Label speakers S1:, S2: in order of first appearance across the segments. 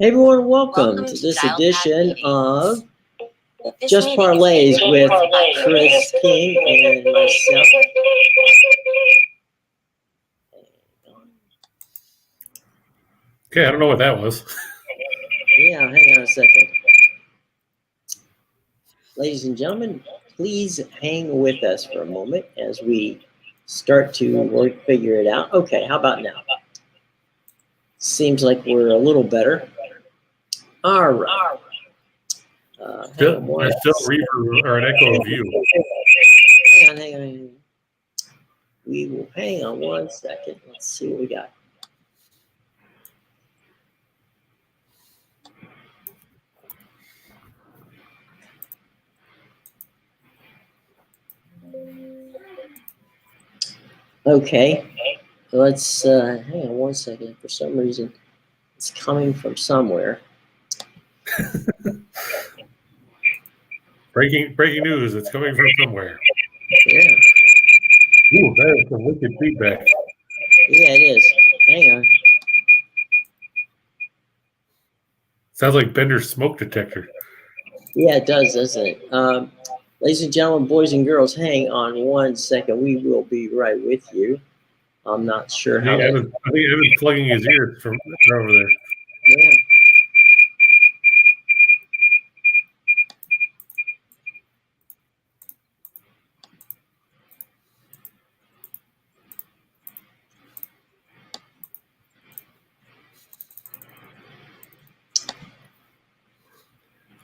S1: Hey everyone, welcome to this edition of Just Parlays with Chris King and myself.
S2: Okay, I don't know what that was.
S1: Yeah, hang on a second. Ladies and gentlemen, please hang with us for a moment as we start to figure it out. Okay, how about now? Seems like we're a little better. All right.
S2: There's still a reverb or an echo of you.
S1: Hang on. We will hang on one second. Let's see what we got. Okay, let's hang on one second. For some reason, it's coming from somewhere.
S2: Breaking news! It's coming from somewhere.
S1: Yeah.
S2: Ooh, that is some wicked feedback.
S1: Yeah, it is. Hang on.
S2: Sounds like Bender's smoke detector.
S1: Yeah, it does, doesn't it? Ladies and gentlemen, boys and girls, hang on one second. We will be right with you. I'm not sure how.
S2: I think Evan's plugging his ears from over there.
S1: Yeah.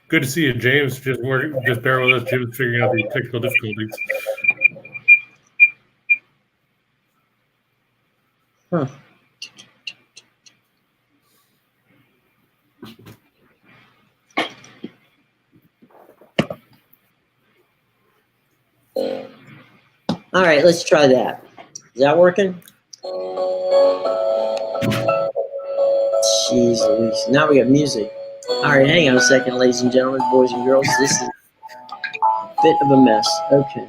S2: Good to see you, James. Just bear with us. Jim's figuring out the technical difficulties.
S1: Huh. All right, let's try that. Is that working? Jeez Louise. Now we got music. All right, hang on a second, ladies and gentlemen, boys and girls. This is a bit of a mess. Okay.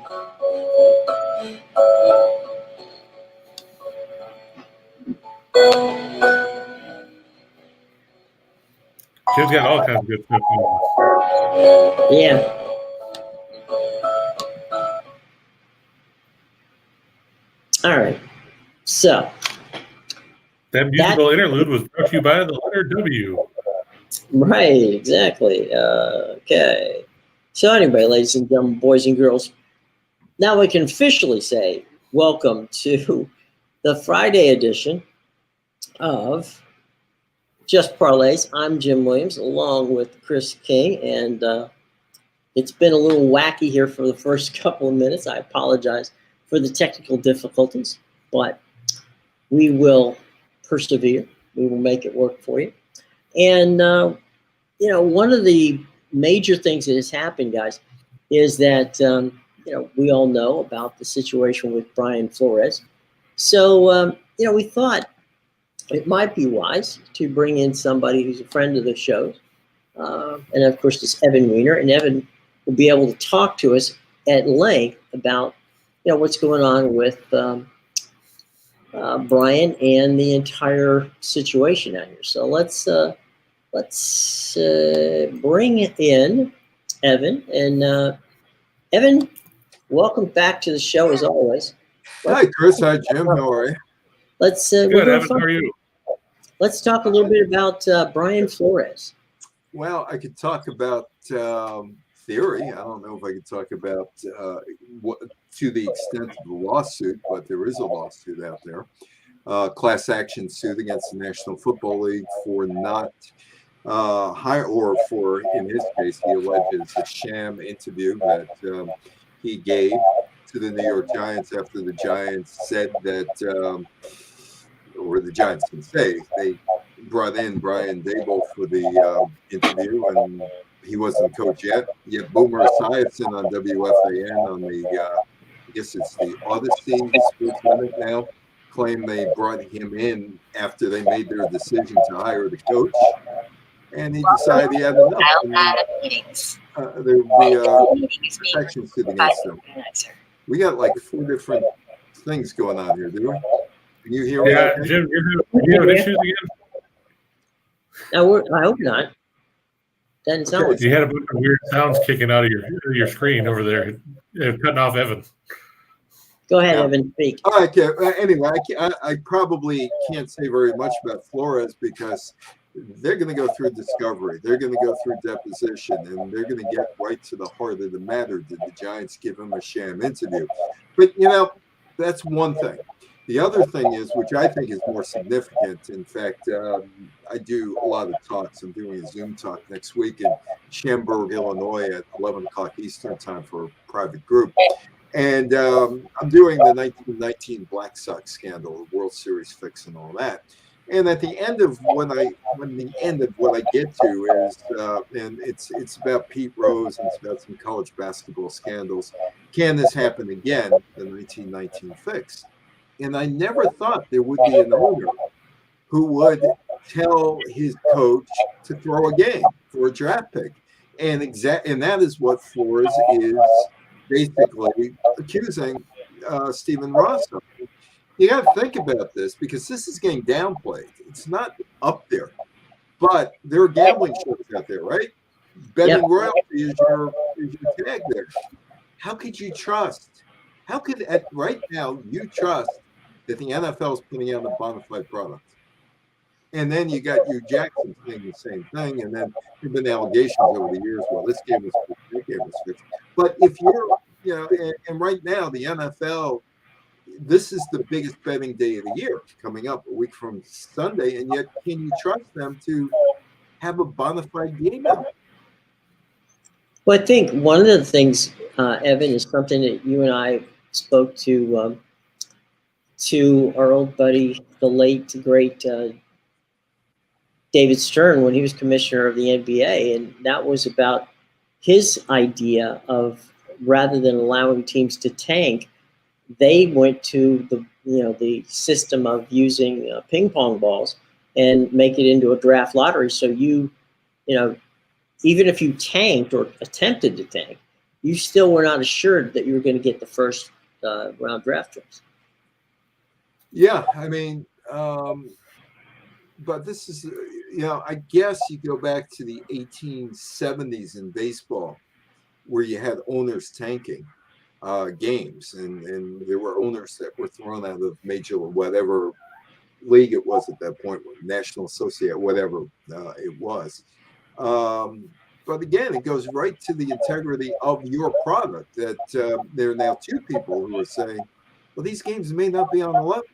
S2: Jim's got all kinds of good stuff.
S1: Yeah. All right. So.
S2: That musical interlude was brought to you by the letter W.
S1: Right, exactly. Okay. So anyway, ladies and gentlemen, boys and girls, now we can officially say welcome to the Friday edition of Just Parlays. I'm Jim Williams, along with Chris King, and it's been a little wacky here for the first couple of minutes. I apologize for the technical difficulties, but we will persevere. We will make it work for you. And, one of the major things that has happened, guys, is that, we all know about the situation with Brian Flores. So, we thought it might be wise to bring in somebody who's a friend of the show. And, of course, it's Evan Wiener. And Evan will be able to talk to us at length about, what's going on with Brian and the entire situation out here. So let's bring in Evan. And Evan, welcome back to the show as always.
S3: Hi, Chris. Hi, Jim. How are you?
S1: Let's
S2: Good, Evan. How are you?
S1: Let's talk a little bit about Brian Flores.
S3: Well, I could talk about theory. I don't know if I could talk about what to the extent of the lawsuit, but there is a lawsuit out there, class action suit against the National Football League for not for, in his case, he alleges a sham interview that he gave to the New York Giants after the Giants said that, or the Giants can say, they brought in Brian Daboll for the interview, and he wasn't coach yet. Yet Boomer Esiason on WFAN on the, I guess it's the Odyssey Sports Limit now, claimed they brought him in after they made their decision to hire the coach. And he decided he had enough. There would be protection suit against him. We got like 4 different things going on here, do we? Can you hear me?
S2: Yeah,
S3: okay?
S2: Jim, you have issues again?
S1: I hope not. Doesn't sound
S3: Okay.
S1: like
S2: You had a bunch of weird sounds kicking out of your screen over there, cutting off Evan.
S1: Go ahead,
S3: Yeah.
S1: Evan, speak.
S3: All right. Anyway, I probably can't say very much about Flores because they're going to go through discovery. They're going to go through deposition, and they're going to get right to the heart of the matter. Did the Giants give him a sham interview? But, that's one thing. The other thing is, which I think is more significant, in fact, I do a lot of talks. I'm doing a Zoom talk next week in Schaumburg, Illinois at 11 o'clock Eastern time for a private group. And I'm doing the 1919 Black Sox scandal, the World Series fix and all that. And at the end of what I get to is, and it's about Pete Rose and it's about some college basketball scandals. Can this happen again? The 1919 fix. And I never thought there would be an owner who would tell his coach to throw a game for a draft pick. And that is what Flores is basically accusing Stephen Ross of. You got to think about this because this is getting downplayed. It's not up there, but there are gambling shows out there, right? Betting royalty is your tag there. How could you trust? How could right now you trust that the NFL is putting out a bona fide product? And then you got Hugh Jackson saying the same thing, and then there have been allegations over the years. Well, this game was fixed, that game was fixed. But if you're, and right now the NFL, this is the biggest betting day of the year coming up a week from Sunday, and yet can you trust them to have a bona fide game out?
S1: Well, I think one of the things, Evan, is something that you and I spoke to our old buddy, the late great David Stern, when he was commissioner of the NBA, and that was about his idea of, rather than allowing teams to tank, they went to the system of using ping pong balls and make it into a draft lottery. So even if you tanked or attempted to tank, you still were not assured that you were going to get the first round draft picks.
S3: Yeah, I mean, but this is, I guess you go back to the 1870s in baseball where you had owners tanking games, and there were owners that were thrown out of major or whatever league it was at that point, National Associate, whatever it was. But again, it goes right to the integrity of your product that there are now two people who are saying, well, these games may not be on the level.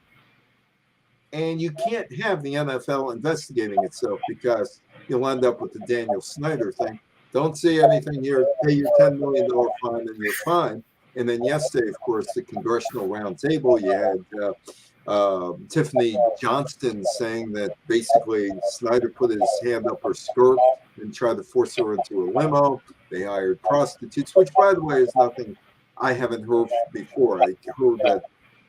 S3: And you can't have the NFL investigating itself because you'll end up with the Daniel Snyder thing. Don't see anything here, pay your $10 million fine and you're fine. And then yesterday, of course, the Congressional Roundtable, you had Tiffany Johnston saying that basically Snyder put his hand up her skirt and tried to force her into a limo. They hired prostitutes, which, by the way, is nothing I haven't heard before. I heard that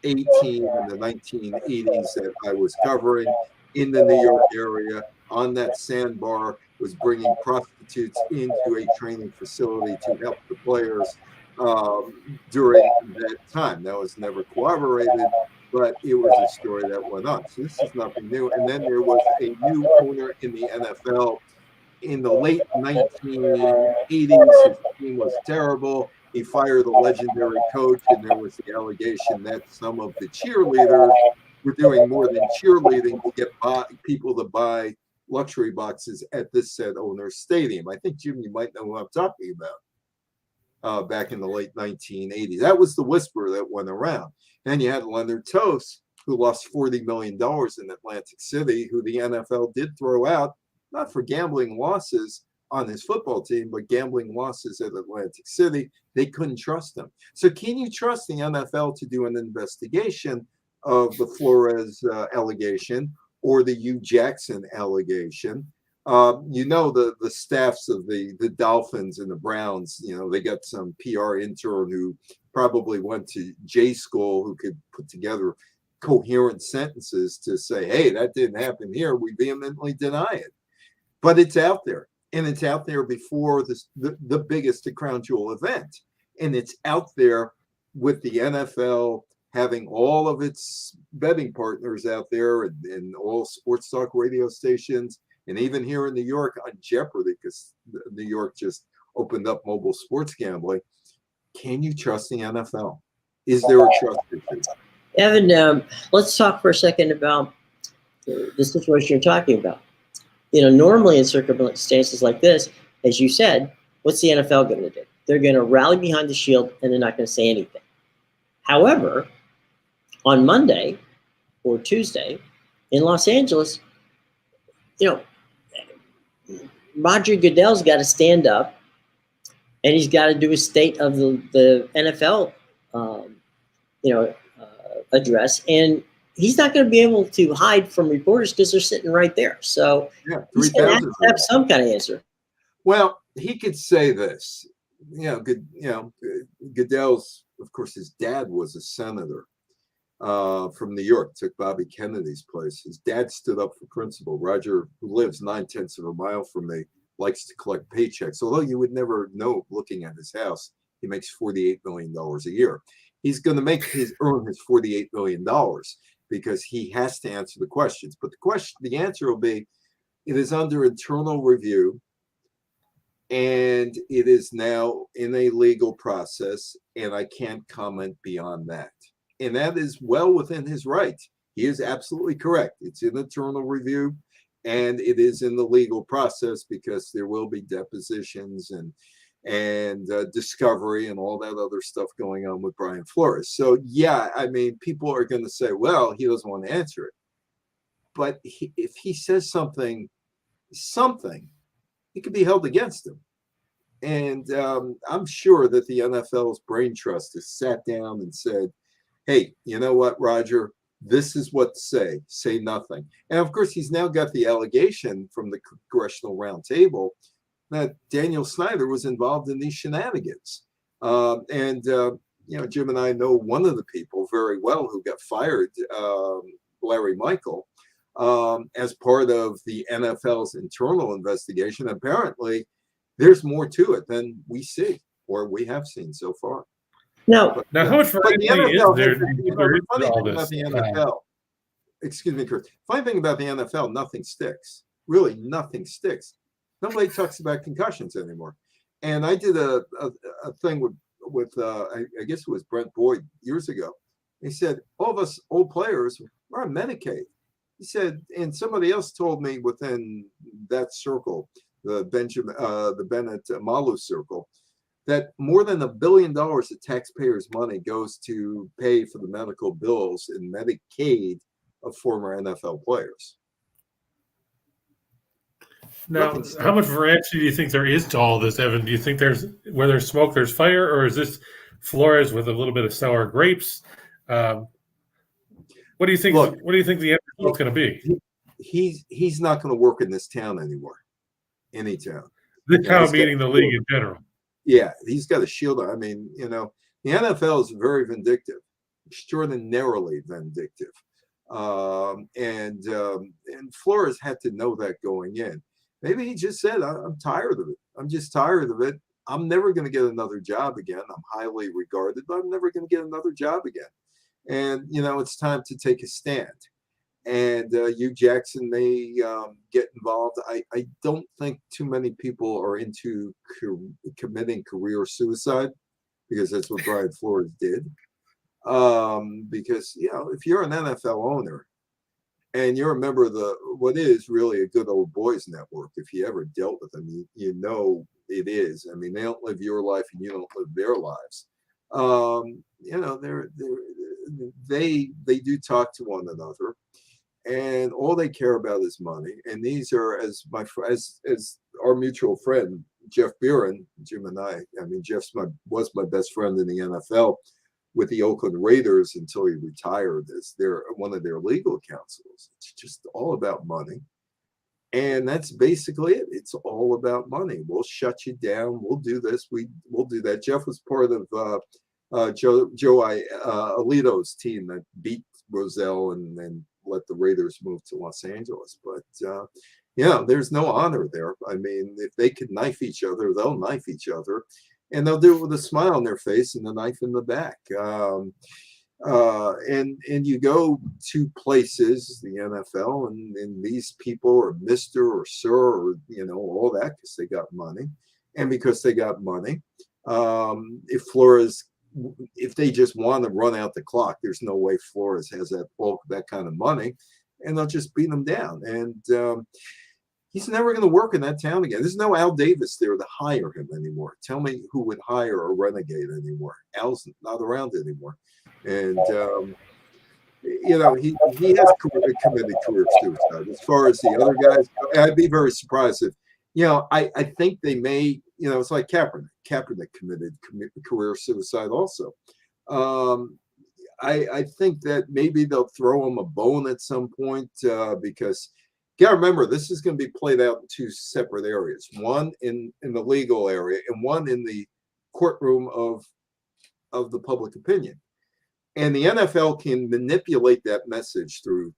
S3: 18 in the 1980s that I was covering in the New York area on that sandbar was bringing prostitutes into a training facility to help the players during that time. That was never corroborated, but it was a story that went on. So this is nothing new. And then there was a new owner in the NFL in the late 1980s. His team was terrible. He fired the legendary coach, and there was the allegation that some of the cheerleaders were doing more than cheerleading to get people to buy luxury boxes at this said owner's stadium. I think, Jim, you might know who I'm talking about. Back in the late 1980s. That was the whisper that went around. Then you had Leonard Tost, who lost $40 million in Atlantic City, who the NFL did throw out, not for gambling losses on his football team, but gambling losses at Atlantic City. They couldn't trust him. So can you trust the NFL to do an investigation of the Flores allegation or the Hugh Jackson allegation? The staffs of the Dolphins and the Browns, they got some PR intern who probably went to J school who could put together coherent sentences to say, hey, that didn't happen here. We vehemently deny it. But it's out there. And it's out there before the biggest, the crown jewel event. And it's out there with the NFL having all of its betting partners out there and all sports talk radio stations And even here in New York on Jeopardy, because New York just opened up mobile sports gambling, can you trust the NFL? Is there a trust issue?
S1: Evan, let's talk for a second about the situation you're talking about. Normally in circumstances like this, as you said, what's the NFL going to do? They're going to rally behind the shield and they're not going to say anything. However, on Monday or Tuesday in Los Angeles, Roger Goodell's got to stand up and he's got to do a state of the NFL, address. And he's not going to be able to hide from reporters because they're sitting right there. So he's going to have some kind of answer.
S3: Well, he could say this. Goodell's, of course, his dad was a senator from New York, took Bobby Kennedy's place. His dad stood up for principle. Roger, who lives 9/10 of a mile from me, likes to collect paychecks. Although you would never know looking at his house, he makes $48 million a year. He's going to earn his $48 million because he has to answer the questions. But the answer will be, it is under internal review, and it is now in a legal process, and I can't comment beyond that. And that is well within his right. He is absolutely correct. It's in internal review, and it is in the legal process because there will be depositions and discovery and all that other stuff going on with Brian Flores. So, yeah, I mean, people are going to say, well, he doesn't want to answer it. But if he says something, it could be held against him. And I'm sure that the NFL's brain trust has sat down and said, hey, you know what, Roger, this is what to say. Say nothing. And, of course, he's now got the allegation from the Congressional Roundtable that Daniel Snyder was involved in these shenanigans. Jim and I know one of the people very well who got fired, Larry Michael, as part of the NFL's internal investigation. Apparently, there's more to it than we see or we have seen so far.
S1: Now,
S2: how much variety is there?
S3: Funny thing about the NFL, excuse me, Chris. Funny thing about the NFL, nothing sticks. Really, nothing sticks. Nobody talks about concussions anymore. And I did a thing with I guess it was Brent Boyd years ago. He said, all of us old players are on Medicaid. He said, and somebody else told me within that circle, the Bennett Malu circle, that more than $1 billion of taxpayers' money goes to pay for the medical bills and Medicaid of former NFL players.
S2: Now, how much variety do you think there is to all this, Evan? Do you think where there's smoke, there's fire, or is this Flores with a little bit of sour grapes? What do you think?
S3: Look,
S2: what do you think the end result's going to be?
S3: He's not going to work in this town anymore. Any town.
S2: This town meaning the league in general.
S3: Yeah, he's got a shield. I mean, the NFL is very vindictive, extraordinarily vindictive. And Flores had to know that going in. Maybe he just said, I'm tired of it. I'm just tired of it. I'm never going to get another job again. I'm highly regarded, but I'm never going to get another job again. And, it's time to take a stand. And Hugh Jackson may get involved. I don't think too many people are into committing career suicide because that's what Brian Flores did. Because, if you're an NFL owner and you're a member of what is really a good old boys network, if you ever dealt with them, you know it is. I mean, they don't live your life and you don't live their lives. They do talk to one another, and all they care about is money. And these are, as our mutual friend Jeff Beeren, Jim and I mean, was my best friend in the NFL with the Oakland Raiders until he retired as one of their legal counsels. It's just all about money. And that's basically it. It's all about money. We'll shut you down. We'll do this. We'll do that. Jeff was part of Joe Alito's team that beat Rozelle and then let the Raiders move to Los Angeles. But, there's no honor there. I mean, if they could knife each other, they'll knife each other. And they'll do it with a smile on their face and a knife in the back. And you go to places, the NFL, and these people are Mr. or Sir, or all that because they got money, and because they got money, if they just want to run out the clock, there's no way Flores has that kind of money, and they'll just beat them down. And he's never going to work in that town again. There's no Al Davis there to hire him anymore. Tell me who would hire a renegade anymore. Al's not around anymore. And, he has committed career suicide. As far as the other guys, I'd be very surprised if, I think they may, it's like Kaepernick. Kaepernick committed career suicide also. I think that maybe they'll throw him a bone at some point because you got to remember, this is going to be played out in two separate areas, one in the legal area and one in the courtroom of the public opinion. And the NFL can manipulate that message through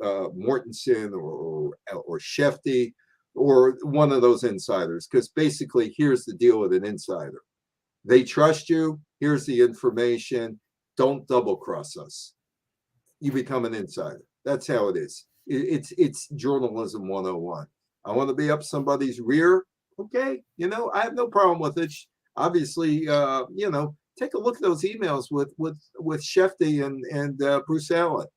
S3: Mortensen or Shefty or one of those insiders, because basically here's the deal with an insider. They trust you. Here's the information. Don't double cross us. You become an insider. That's how it is. It's journalism 101. I want to be up somebody's rear. Okay. I have no problem with it. Obviously, take a look at those emails with Shefty and Bruce Allen.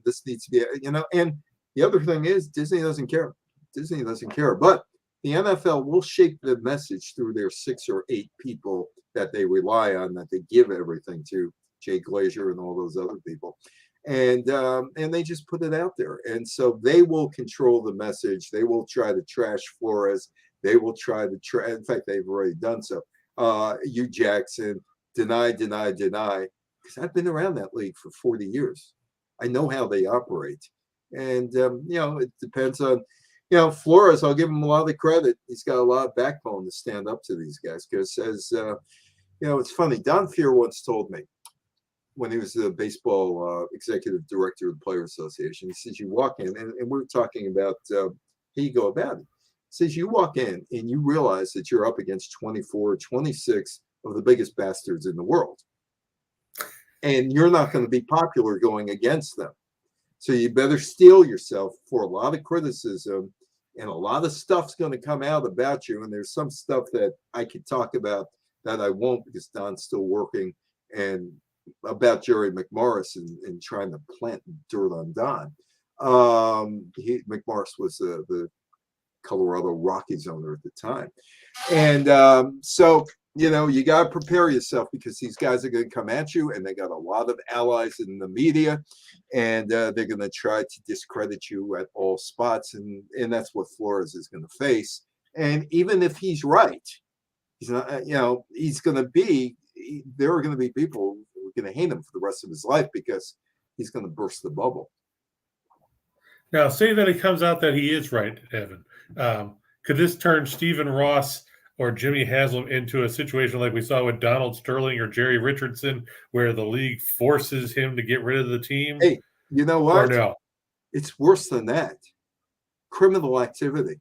S3: This needs to be, and the other thing is Disney doesn't care. Disney doesn't care, but the NFL will shape the message through their 6 or 8 people that they rely on, that they give everything to, Jay Glazer and all those other people. And they just put it out there. And so they will control the message. They will try to trash Flores. They will try to in fact, they've already done so. Hugh Jackson, deny. Because I've been around that league for 40 years. I know how they operate. And, it depends on, Flores, I'll give him a lot of credit. He's got a lot of backbone to stand up to these guys. Because it's funny. Don Fear once told me, when he was the baseball executive director of the Players Association, he says, you walk in, and we're talking about how you go about it. He says, you walk in and you realize that you're up against 24, 26 of the biggest bastards in the world. And you're not going to be popular going against them. So you better steel yourself for a lot of criticism, and a lot of stuff's going to come out about you. And there's some stuff that I could talk about that I won't, because Don's still working, and about Jerry McMorris and trying to plant dirt on Don. McMorris was the Colorado Rockies owner at the time. And so, you got to prepare yourself, because these guys are going to come at you, and they got a lot of allies in the media, and they're going to try to discredit you at all spots. And that's what Flores is going to face. And even if he's right, he's not, there are going to be people who are going to hate him for the rest of his life, because he's going to burst the bubble.
S2: Now, say that it comes out that he is right, Evan. Could this turn Stephen Ross or Jimmy Haslam into a situation like we saw with Donald Sterling or Jerry Richardson, where the league forces him to get rid of the team?
S3: Hey, you know what?
S2: Or no?
S3: It's worse than that. Criminal activity.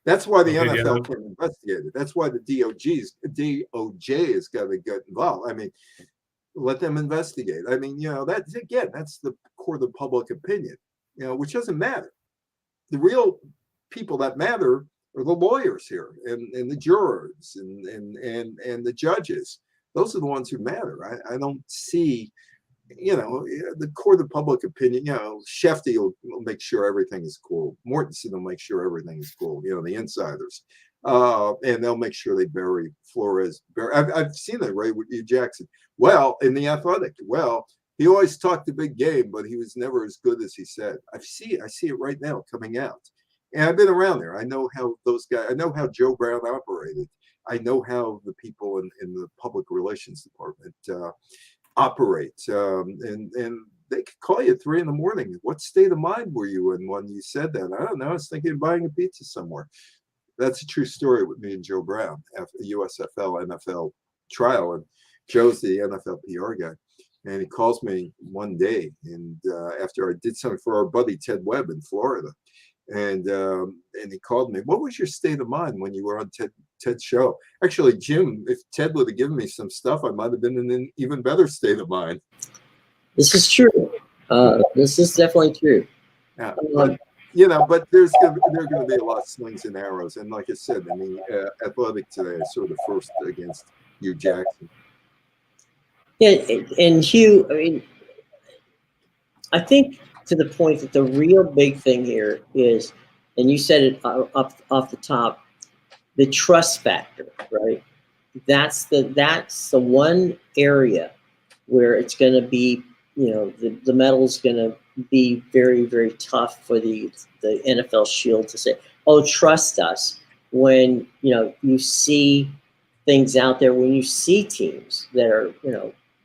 S3: That's why the NFL can investigate it. That's why the DOJ has got to get involved. I mean, let them investigate. I mean, that's the core of the public opinion, which doesn't matter. The real people that matter are the lawyers here, and the jurors and the judges. Those are the ones who matter. I don't see, the core of the public opinion. Shefty will make sure everything is cool. Mortensen will make sure everything is cool. The insiders, and they'll make sure they bury Flores. I've seen it right with Hugh Jackson. Well, in the Athletic, he always talked a big game, but he was never as good as he said. I see it right now coming out. And I've been around there. I know how those guys, I know how Joe Brown operated. I know how the people in the public relations department operate. And they could call you at 3 a.m. What state of mind were you in when you said that? I don't know. I was thinking of buying a pizza somewhere. That's a true story with me and Joe Brown after the USFL NFL trial. And Joe's the NFL PR guy. And he calls me one day, and after I did something for our buddy Ted Webb in Florida, And he called me. What was your state of mind when you were on Ted's show? Actually, Jim, if Ted would have given me some stuff, I might have been in an even better state of mind.
S1: This is true. This is definitely true.
S3: Yeah, but but there are going to be a lot of slings and arrows. And like I said, I mean, Athletic today is sort of first against Hugh Jackson.
S1: Yeah, and Hugh, I mean, I think to the point that the real big thing here is, and you said it up off the top, the trust factor, right? That's the one area where it's going to be, the metal's going to be very, very tough for the NFL Shield to say, oh, trust us. When, you see things out there, when you see teams that are,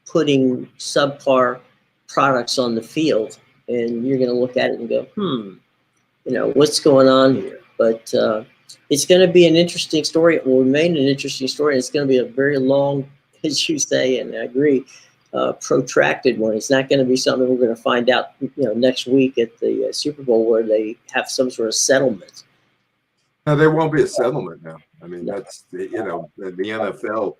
S1: putting subpar products on the field, and you're going to look at it and go, what's going on here? But it's going to be an interesting story. It will remain an interesting story. And it's going to be a very long, as you say, and I agree, protracted one. It's not going to be something we're going to find out, next week at the Super Bowl where they have some sort of settlement.
S3: No, there won't be a settlement now. I mean, that's the NFL.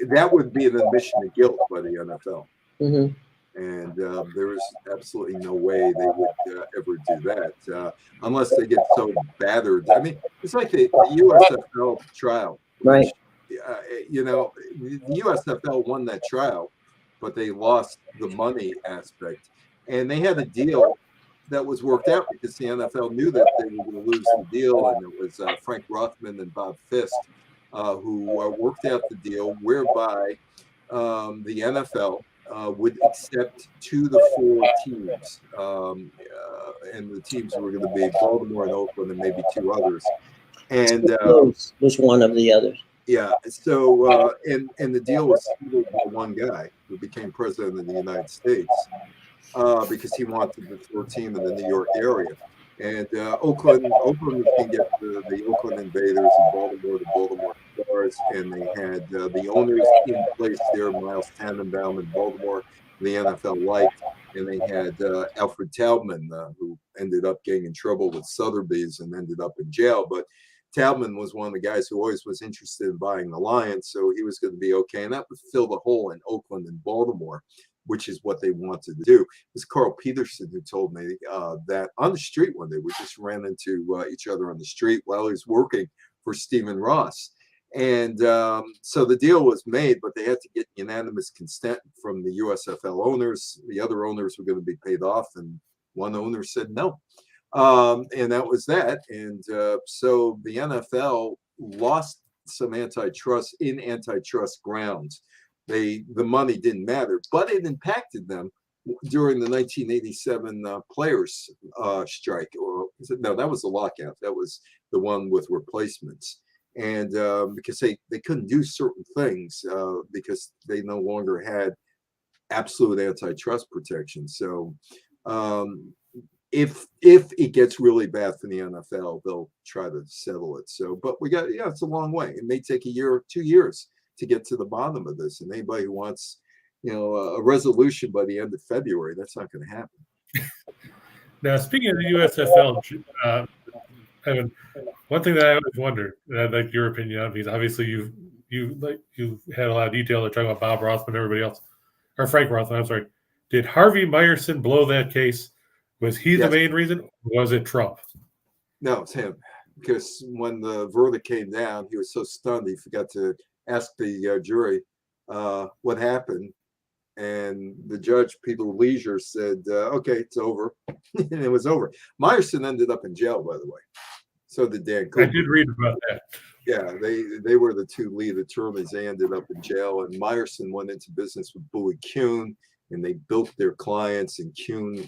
S3: That would be an admission of guilt by the NFL.
S1: Mm-hmm.
S3: And there is absolutely no way they would ever do that unless they get so battered. I mean, it's like the USFL trial.
S1: Right.
S3: The USFL won that trial, but they lost the money aspect. And they had a deal that was worked out because the NFL knew that they were going to lose the deal. And it was Frank Rothman and Bob Fist who worked out the deal whereby the NFL would accept 2 to 4 teams, and the teams were going to be Baltimore and Oakland and maybe 2 others. And
S1: was one of the others.
S3: Yeah. So and the deal was settled by one guy who became president of the United States because he wanted the 4th team in the New York area. And Oakland can get the Oakland Invaders and Baltimore, the Baltimore Stars, and they had the owners in place there, Miles Tannenbaum in Baltimore, the NFL liked, and they had Alfred Taubman, who ended up getting in trouble with Sotheby's and ended up in jail. But Taubman was one of the guys who always was interested in buying the Lions, so he was going to be okay, and that would fill the hole in Oakland and Baltimore, which is what they wanted to do. It was Carl Peterson who told me that on the street one day, we just ran into each other on the street while he was working for Stephen Ross. And so the deal was made, but they had to get unanimous consent from the USFL owners. The other owners were going to be paid off, and one owner said no. And that was that. And so the NFL lost some antitrust grounds. The money didn't matter, but it impacted them during the 1987 players strike. Or no, that was the lockout. That was the one with replacements. And because they couldn't do certain things because they no longer had absolute antitrust protection. So if it gets really bad for the NFL, they'll try to settle it. So, but it's a long way. It may take a year or 2 years to get to the bottom of this. And anybody who wants, a resolution by the end of February, that's not going to happen.
S2: Now, speaking of the USFL, Evan, one thing that I always wondered, and I'd like your opinion on, because obviously you had a lot of detail. They're talking about Bob Rothman and everybody else, or Frank Rothman. I'm sorry. Did Harvey Meyerson blow that case? Was he the main reason? Or was it Trump? No, it's him. Because when the verdict came down, he was so stunned he forgot to ask the jury what happened. And the judge, Peter Leisure, said, okay, it's over. And it was over. Meyerson ended up in jail, by the way. So did Dan Cooper. I did read about that. Yeah, they were the 2 lead attorneys. They ended up in jail. And Meyerson went into business with Bowie Kuhn, and they built their clients. And Kuhn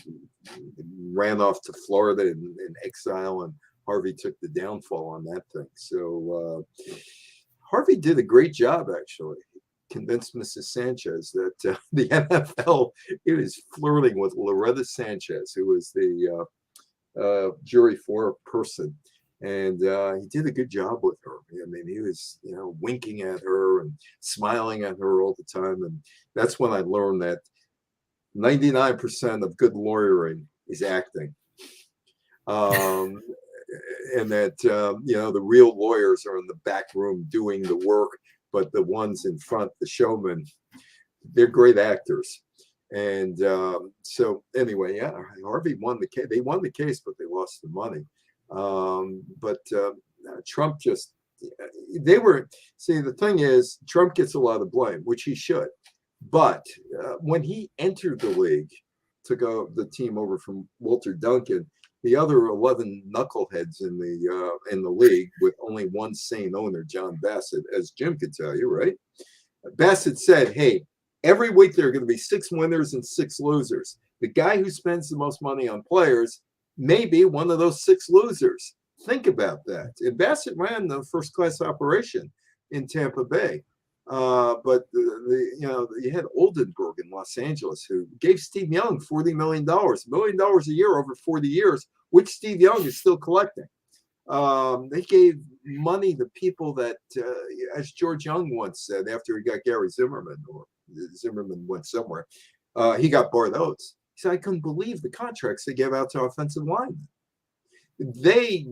S2: ran off to Florida in exile, and Harvey took the downfall on that thing. So Harvey did a great job, actually. Convinced Mrs. Sanchez that the NFL is flirting with Loretta Sanchez, who was the jury foreperson, and he did a good job with her. I mean, he was, winking at her and smiling at her all the time, and that's when I learned that 99% of good lawyering is acting.
S3: and that the real lawyers are in the back room doing the work, but the ones in front, the showmen, they're great actors. And so anyway, yeah, Harvey won the case. They won the case, but they lost the money. But Trump just, the thing is, Trump gets a lot of blame, which he should. But when he entered the league, took the team over from Walter Duncan, the other 11 knuckleheads in the league, with only one sane owner, John Bassett, as Jim could tell you, right? Bassett said, hey, every week there are going to be 6 winners and 6 losers. The guy who spends the most money on players may be one of those 6 losers. Think about that. And Bassett ran the first-class operation in Tampa Bay. But you had Oldenburg in Los Angeles, who gave Steve Young $40 million, $1 million a year over 40 years, which Steve Young is still collecting. They gave money to people that, as George Young once said, after he got Gary Zimmerman, or Zimmerman went somewhere, he got Barthos. He said, I couldn't believe the contracts they gave out to offensive linemen. They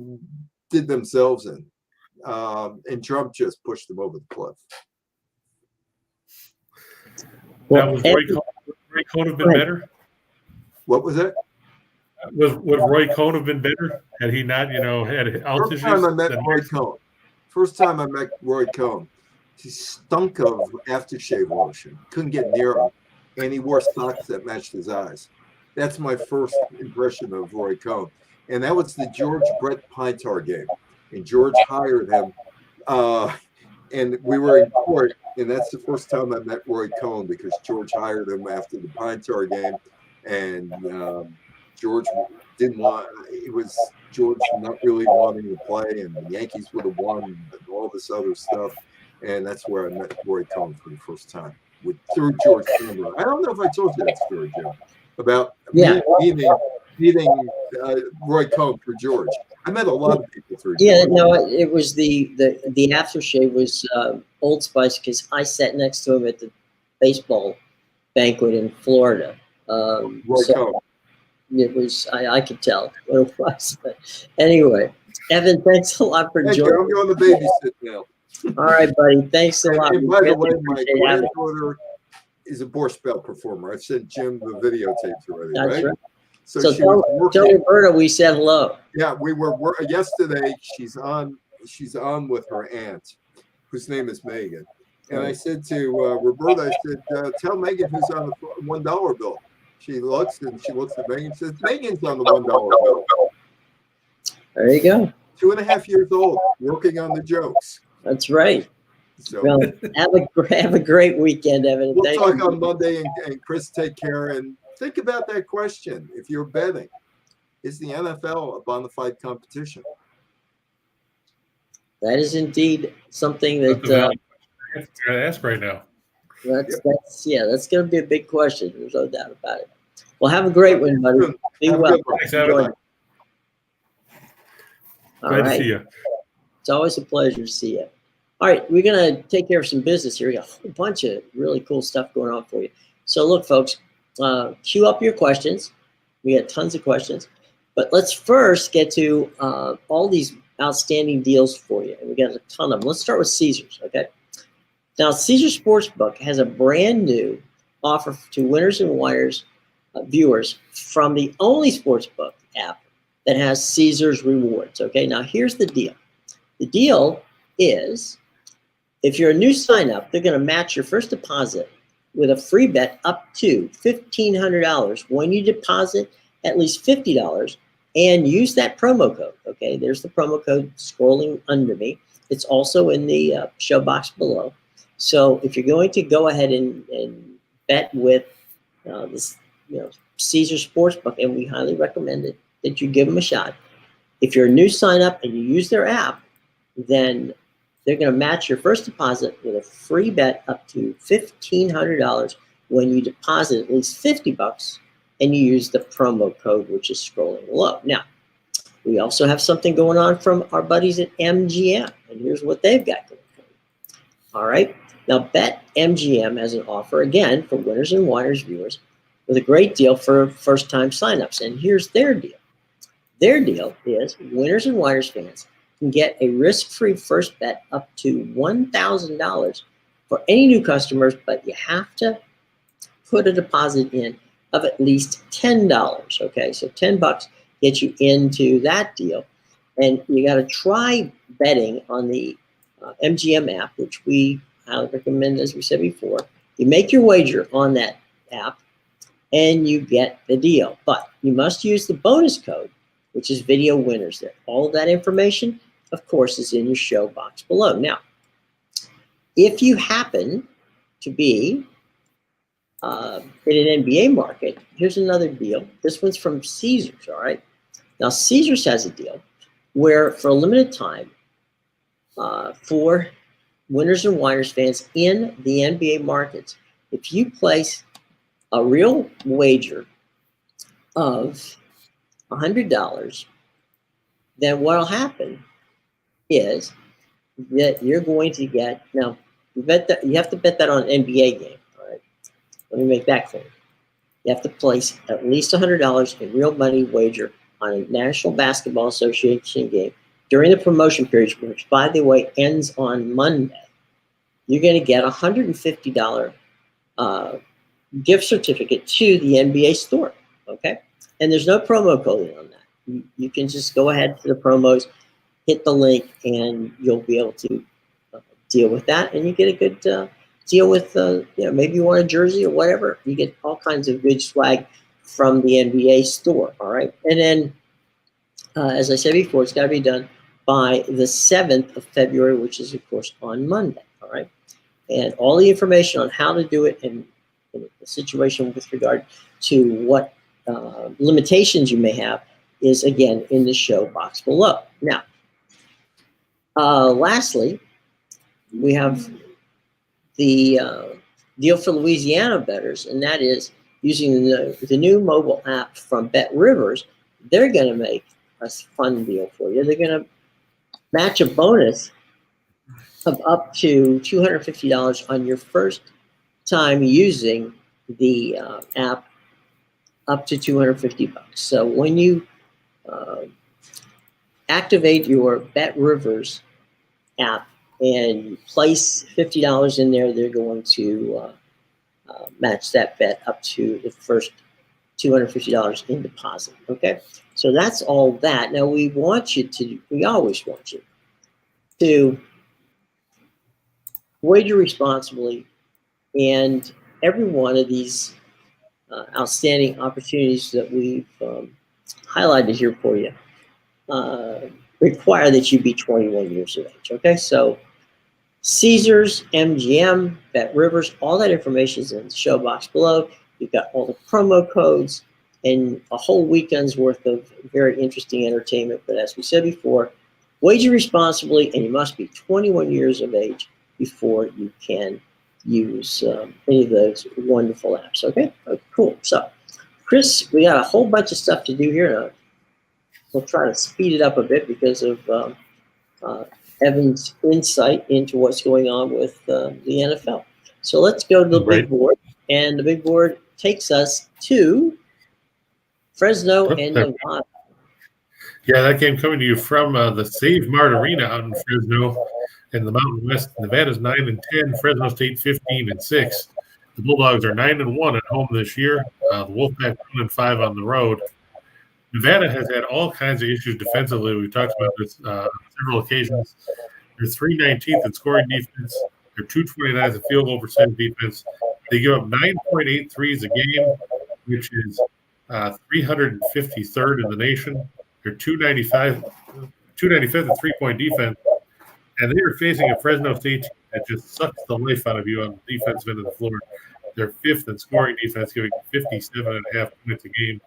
S3: did themselves in, and Trump just pushed them over the cliff.
S2: Now, would Roy Cohn have been better?
S3: What was it?
S2: Would Roy Cohn have been better had he not, had health issues?
S3: First time I met Roy Cohn, he stunk of aftershave lotion. Couldn't get near him, and he wore socks that matched his eyes. That's my first impression of Roy Cohn, and that was the George Brett Pintar game. And George hired him, and we were in court. And that's the first time I met Roy Cohn, because George hired him after the Pintar game, and George didn't want. It was George not really wanting to play, and the Yankees would have won, and all this other stuff. And that's where I met Roy Cohn for the first time through George Cameron. I don't know if I told you that story, Joe, about meeting Roy Cohn for George. I met a lot of people through.
S1: Yeah, George. No, it was the aftershave was Old Spice, because I sat next to him at the baseball banquet in Florida.
S3: Roy Cohn.
S1: It was, I could tell what it was. But anyway, Evan, thanks a lot for joining.
S3: I'm going to babysit now.
S1: All right, buddy. Thanks a lot.
S3: And by the way, my granddaughter is a Borscht Belt performer. I've sent Jim the videotapes already.
S1: That's right.
S3: So
S1: tell Roberta we said hello.
S3: Yeah, we were yesterday. She's on with her aunt, whose name is Megan. And I said to Roberta, I said, tell Megan who's on the $1 bill. She looks at Megan and says, Megan's on the $1 bill.
S1: There you go.
S3: 2.5 years old, working on the jokes.
S1: That's right.
S3: So
S1: well, have a great weekend, Evan.
S3: We'll talk on Monday, and Chris, take care. And think about that question. If you're betting, is the NFL a bona fide competition?
S1: That is indeed something that
S2: I gotta ask right now.
S1: That's going to be a big question. There's no doubt about it. Well, have a great one, buddy. Be well.
S2: Thanks, Evan. Glad to see you.
S1: It's always a pleasure to see you. All right, we're going to take care of some business here. We got a whole bunch of really cool stuff going on for you. So look, folks, queue up your questions. We got tons of questions. But let's first get to all these outstanding deals for you. And we got a ton of them. Let's start with Caesars, okay? Now, Caesars Sportsbook has a brand new offer to winners and whiners viewers from the only sportsbook app that has Caesars rewards, okay? Now, here's the deal. The deal is, if you're a new sign-up, they're going to match your first deposit with a free bet up to $1,500 when you deposit at least $50 and use that promo code, okay? There's the promo code scrolling under me. It's also in the show box below. So if you're going to go ahead and bet with this, Caesars Sportsbook, and we highly recommend it, that you give them a shot. If you're a new sign-up and you use their app, then they're going to match your first deposit with a free bet up to $1,500 when you deposit at least $50 and you use the promo code, which is scrolling below. Now, we also have something going on from our buddies at MGM, and here's what they've got going on. All right. Now, BetMGM has an offer, again, for winners and whiners viewers with a great deal for first-time signups, and here's their deal. Their deal is Winners and Whiners fans can get a risk-free first bet up to $1,000 for any new customers, but you have to put a deposit in of at least $10. Okay, so $10 gets you into that deal, and you got to try betting on the MGM app, which we highly recommend, as we said before. You make your wager on that app, and you get the deal. But you must use the bonus code, which is Video Winners. There, all of that information, of course, is in your show box below. Now, if you happen to be in an NBA market, here's another deal. This one's from Caesars, all right? Now, Caesars has a deal where for a limited time, for Winners and Whiners fans in the NBA markets, if you place a real wager of $100, then what'll happen is that you're going to get, now, you have to bet that on an NBA game, all right? Let me make that clear. You have to place at least $100 in real money wager on a National Basketball Association game during the promotion period, which, by the way, ends on Monday. You're going to get a $150 gift certificate to the NBA store, okay? And there's no promo code on that. You can just go ahead to the promos, hit the link, and you'll be able to deal with that, and you get a good deal with, maybe you want a jersey or whatever. You get all kinds of good swag from the NBA store, all right? And then, as I said before, it's got to be done by the 7th of February, which is, of course, on Monday, all right? And all the information on how to do it and the situation with regard to what limitations you may have is, again, in the show box below. Now, lastly, we have the deal for Louisiana bettors, and that is using the new mobile app from BetRivers. They're going to make a fun deal for you. They're going to match a bonus of up to $250 on your first time using the app, up to $250. So when you activate your BetRivers app and place $50 in there, they're going to match that bet up to the first $250 in deposit. Okay, so that's all that. Now we always want you to wager responsibly, and every one of these outstanding opportunities that we've highlighted here for you require that you be 21 years of age. Okay, so Caesars, MGM, BetRivers, all that information is in the show box below. You've got all the promo codes and a whole weekend's worth of very interesting entertainment. But as we said before, wager responsibly, and you must be 21 years of age before you can use any of those wonderful apps. Okay, cool. So, Chris, we got a whole bunch of stuff to do here. We'll try to speed it up a bit because of Evan's insight into what's going on with the NFL. So let's go to the big board, and the big board takes us to Fresno and Nevada.
S2: Yeah, that game coming to you from the Save Mart Arena out in Fresno in the Mountain West. Nevada's 9-10, Fresno State 15-6. The Bulldogs are 9-1 at home this year. The Wolfpack 1-5 on the road. Nevada has had all kinds of issues defensively. We've talked about this on several occasions. They're 319th in scoring defense. They're 229th in field goal percentage defense. They give up 9.8 threes a game, which is 353rd in the nation. They're 295th in three-point defense. And they are facing a Fresno State team that just sucks the life out of you on the defensive end of the floor. They're 5th in scoring defense, giving 57.5 points a game.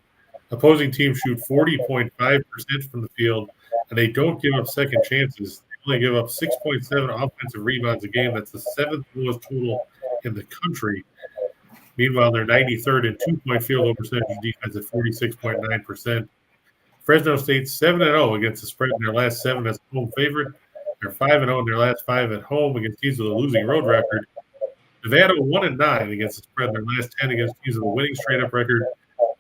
S2: Opposing teams shoot 40.5% from the field, and they don't give up second chances. They only give up 6.7 offensive rebounds a game. That's the 7th lowest total in the country. Meanwhile, they're 93rd in two-point field goal percentage defense at 46.9%. Fresno State's 7-0 against the spread in their last 7 as home favorite. They're 5-0 in their last 5 at home against teams with a losing road record. Nevada 1-9 against the spread in their last 10 against teams with a winning straight-up record.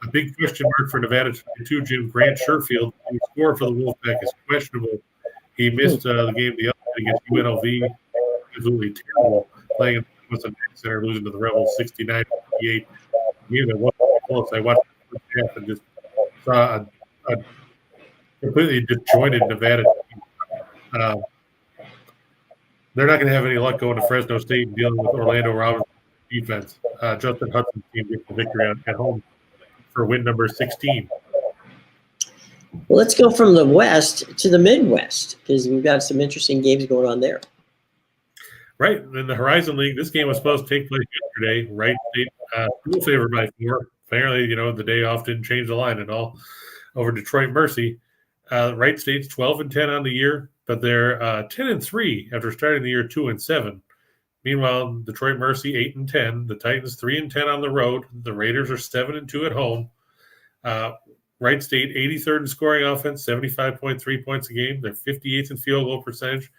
S2: A big question mark for Nevada 22, Jim Grant Sherfield, who scored for the Wolfpack, is questionable. He missed the game the other night against UNLV. Absolutely terrible, playing in the Wisconsin Center, losing to the Rebels 69-58. Game that wasn't close. I watched the first half and just saw a completely disjointed Nevada team. They're not going to have any luck going to Fresno State and dealing with Orlando Robinson's defense. Justin Hudson's team gets the victory at home for win number 16.
S1: Well, let's go from the West to the Midwest because we've got some interesting games going on there.
S2: Right. In the Horizon League, this game was supposed to take place yesterday. Wright State, full favorite by 4. Apparently, the day off didn't change the line at all over Detroit Mercy. Wright State's 12-10 on the year, but they're 10-3 after starting the year 2-7. Meanwhile, Detroit Mercy 8-10, the Titans 3-10 on the road. The Raiders are 7-2 at home. Wright State 83rd in scoring offense, 75.3 points a game. They're 58th in field goal percentage.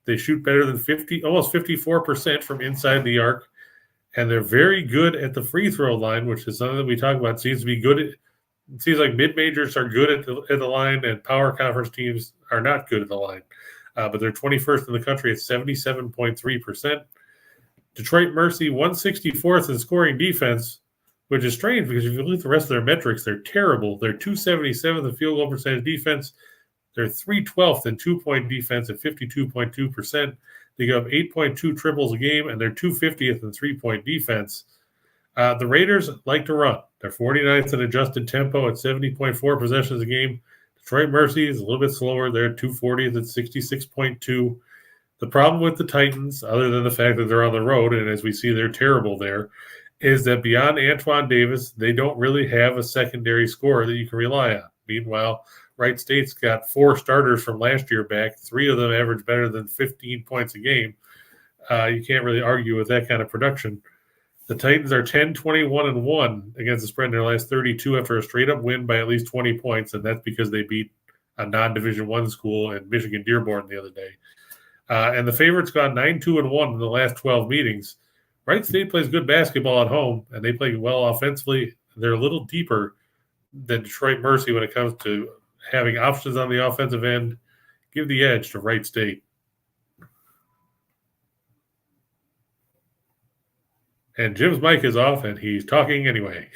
S2: They shoot better than almost 54% from inside the arc, and they're very good at the free throw line, which is something that we talk about. It seems to be good. It seems like mid-majors are good at the line, and power conference teams are not good at the line. But they're 21st in the country at 77.3%. Detroit Mercy 164th in scoring defense, which is strange because if you look at the rest of their metrics, they're terrible. They're 277th in field goal percentage defense. They're 312th in two-point defense at 52.2%. They go up 8.2 triples a game, and they're 250th in three-point defense. The Raiders like to run. They're 49th in adjusted tempo at 70.4 possessions a game. Detroit Mercy is a little bit slower. They're 240th at 66.2. The problem with the Titans, other than the fact that they're on the road, and as we see, they're terrible there, is that beyond Antoine Davis, they don't really have a secondary scorer that you can rely on. Meanwhile, Wright State's got 4 starters from last year back. 3 of them average better than 15 points a game. You can't really argue with that kind of production. The Titans are 10-21-1 against the spread in their last 32 after a straight-up win by at least 20 points, and that's because they beat a non-Division I school in Michigan Dearborn the other day. And the favorites gone 9-2-1 in the last 12 meetings. Wright State plays good basketball at home, and they play well offensively. They're a little deeper than Detroit Mercy when it comes to having options on the offensive end. Give the edge to Wright State. And Jim's mic is off, and he's talking anyway.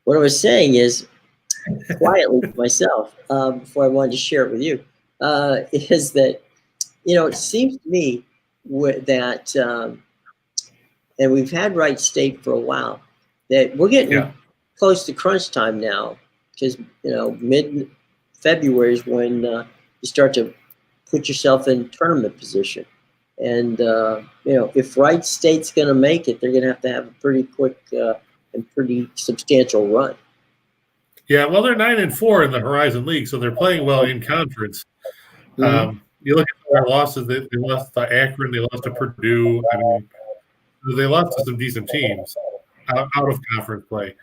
S1: What I was saying is, quietly to myself, before I wanted to share it with you, is that, it seems to me that, and we've had Wright State for a while, that we're getting close to crunch time now because, mid-February is when you start to put yourself in tournament position. And, if Wright State's going to make it, they're going to have a pretty quick and pretty substantial run.
S2: Yeah, well, they're 9-4 in the Horizon League, so they're playing well in conference. Mm-hmm. You look at their losses, they lost to Akron, they lost to Purdue. I mean, they lost to some decent teams out of conference play.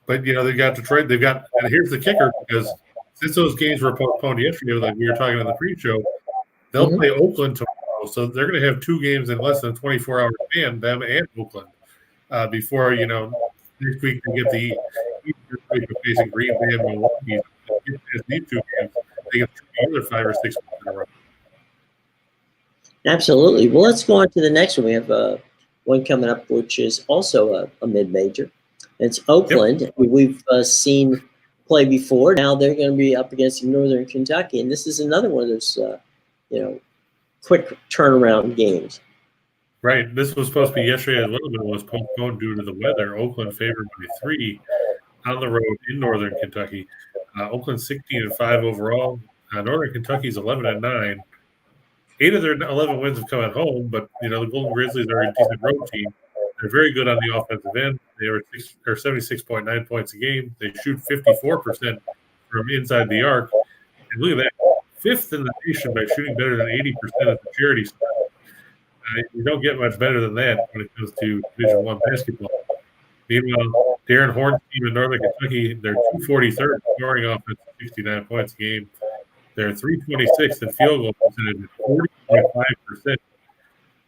S2: But, they've got Detroit. And here's the kicker, because since those games were postponed yesterday, like we were talking in the pre-show, they'll play Oakland tomorrow. So they're going to have 2 games in less than 24 hours span, them and Oakland, before, next week they get the facing Green Bay and Milwaukee. These 2 games, they get the other 5 or 6 in a row.
S1: Absolutely. Well, let's go on to the next one. We have one coming up, which is also a mid-major. It's Oakland. Yep. We've seen play before. Now they're going to be up against Northern Kentucky, and this is another one of those, quick turnaround games.
S2: Right. This was supposed to be yesterday as well, but it was postponed due to the weather. Oakland favored by 3 on the road in Northern Kentucky. Oakland 16-5 overall. Northern Kentucky's 11-9. 8 of their 11 wins have come at home, but the Golden Grizzlies are a decent road team. They're very good on the offensive end. They are 76.9 points a game. They shoot 54% from inside the arc. And look at that, 5th in the nation by shooting better than 80% at the charity side. You don't get much better than that when it comes to Division I basketball. Meanwhile, Darren Horn's team in Northern Kentucky, they're 243rd scoring offense, 69 points a game. They're 326th in field goal percentage at 40.5%.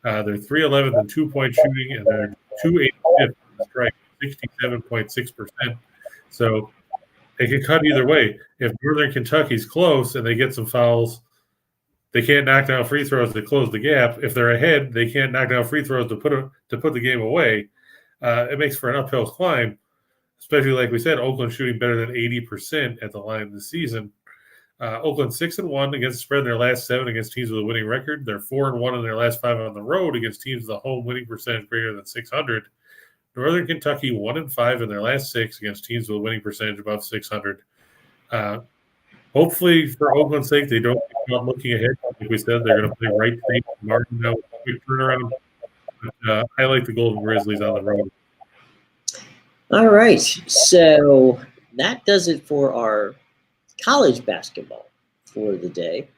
S2: They're 311th in 2-point shooting, and they're 285th in strike, 67.6%. So it can cut either way. If Northern Kentucky's close and they get some fouls, they can't knock down free throws to close the gap. If they're ahead, they can't knock down free throws to put the game away. It makes for an uphill climb, especially like we said, Oakland shooting better than 80% at the line this season. Oakland 6-1 against the spread in their last 7 against teams with a winning record. They're 4-1 in their last 5 on the road against teams with a home winning percentage greater than 600. Northern Kentucky 1-5 in their last 6 against teams with a winning percentage above 600. Hopefully, for Oakland's sake, they don't keep on looking ahead. Like we said, they're going to play right state Martin now with a quick turnaround. But, I like the Golden Grizzlies on the road.
S1: All right, so that does it for our college basketball for the day.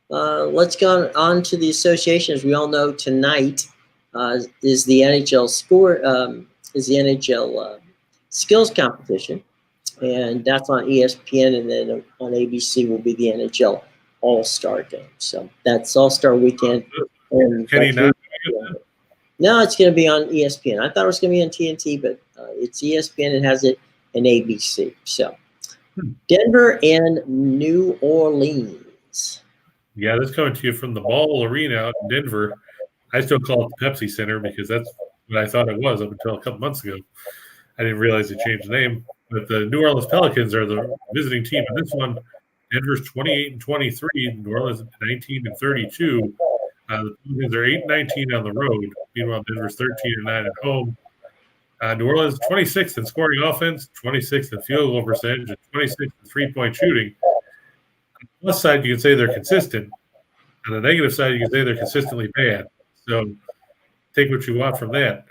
S1: Let's go on to the association. As we all know, tonight is the NHL skills competition, and that's on ESPN, and then on ABC will be the NHL All-Star game. So that's All-Star weekend. And
S2: Can he not?
S1: No, it's going to be on ESPN. I thought it was going to be on TNT, but it's ESPN. It has it in ABC. So Denver and New Orleans.
S2: Yeah, that's coming to you from the Ball Arena out in Denver. I still call it the Pepsi Center because that's what I thought it was up until a couple months ago. I didn't realize they changed the name. But the New Orleans Pelicans are the visiting team in this one. Denver's 28-23, New Orleans 19-32. The Pelicans are 8-19 on the road. Meanwhile, Denver's 13-9 at home. New Orleans 26th in scoring offense, 26th in field goal percentage, and 26th in three-point shooting. On the plus side, you can say they're consistent. On the negative side, you can say they're consistently bad. So take what you want from that.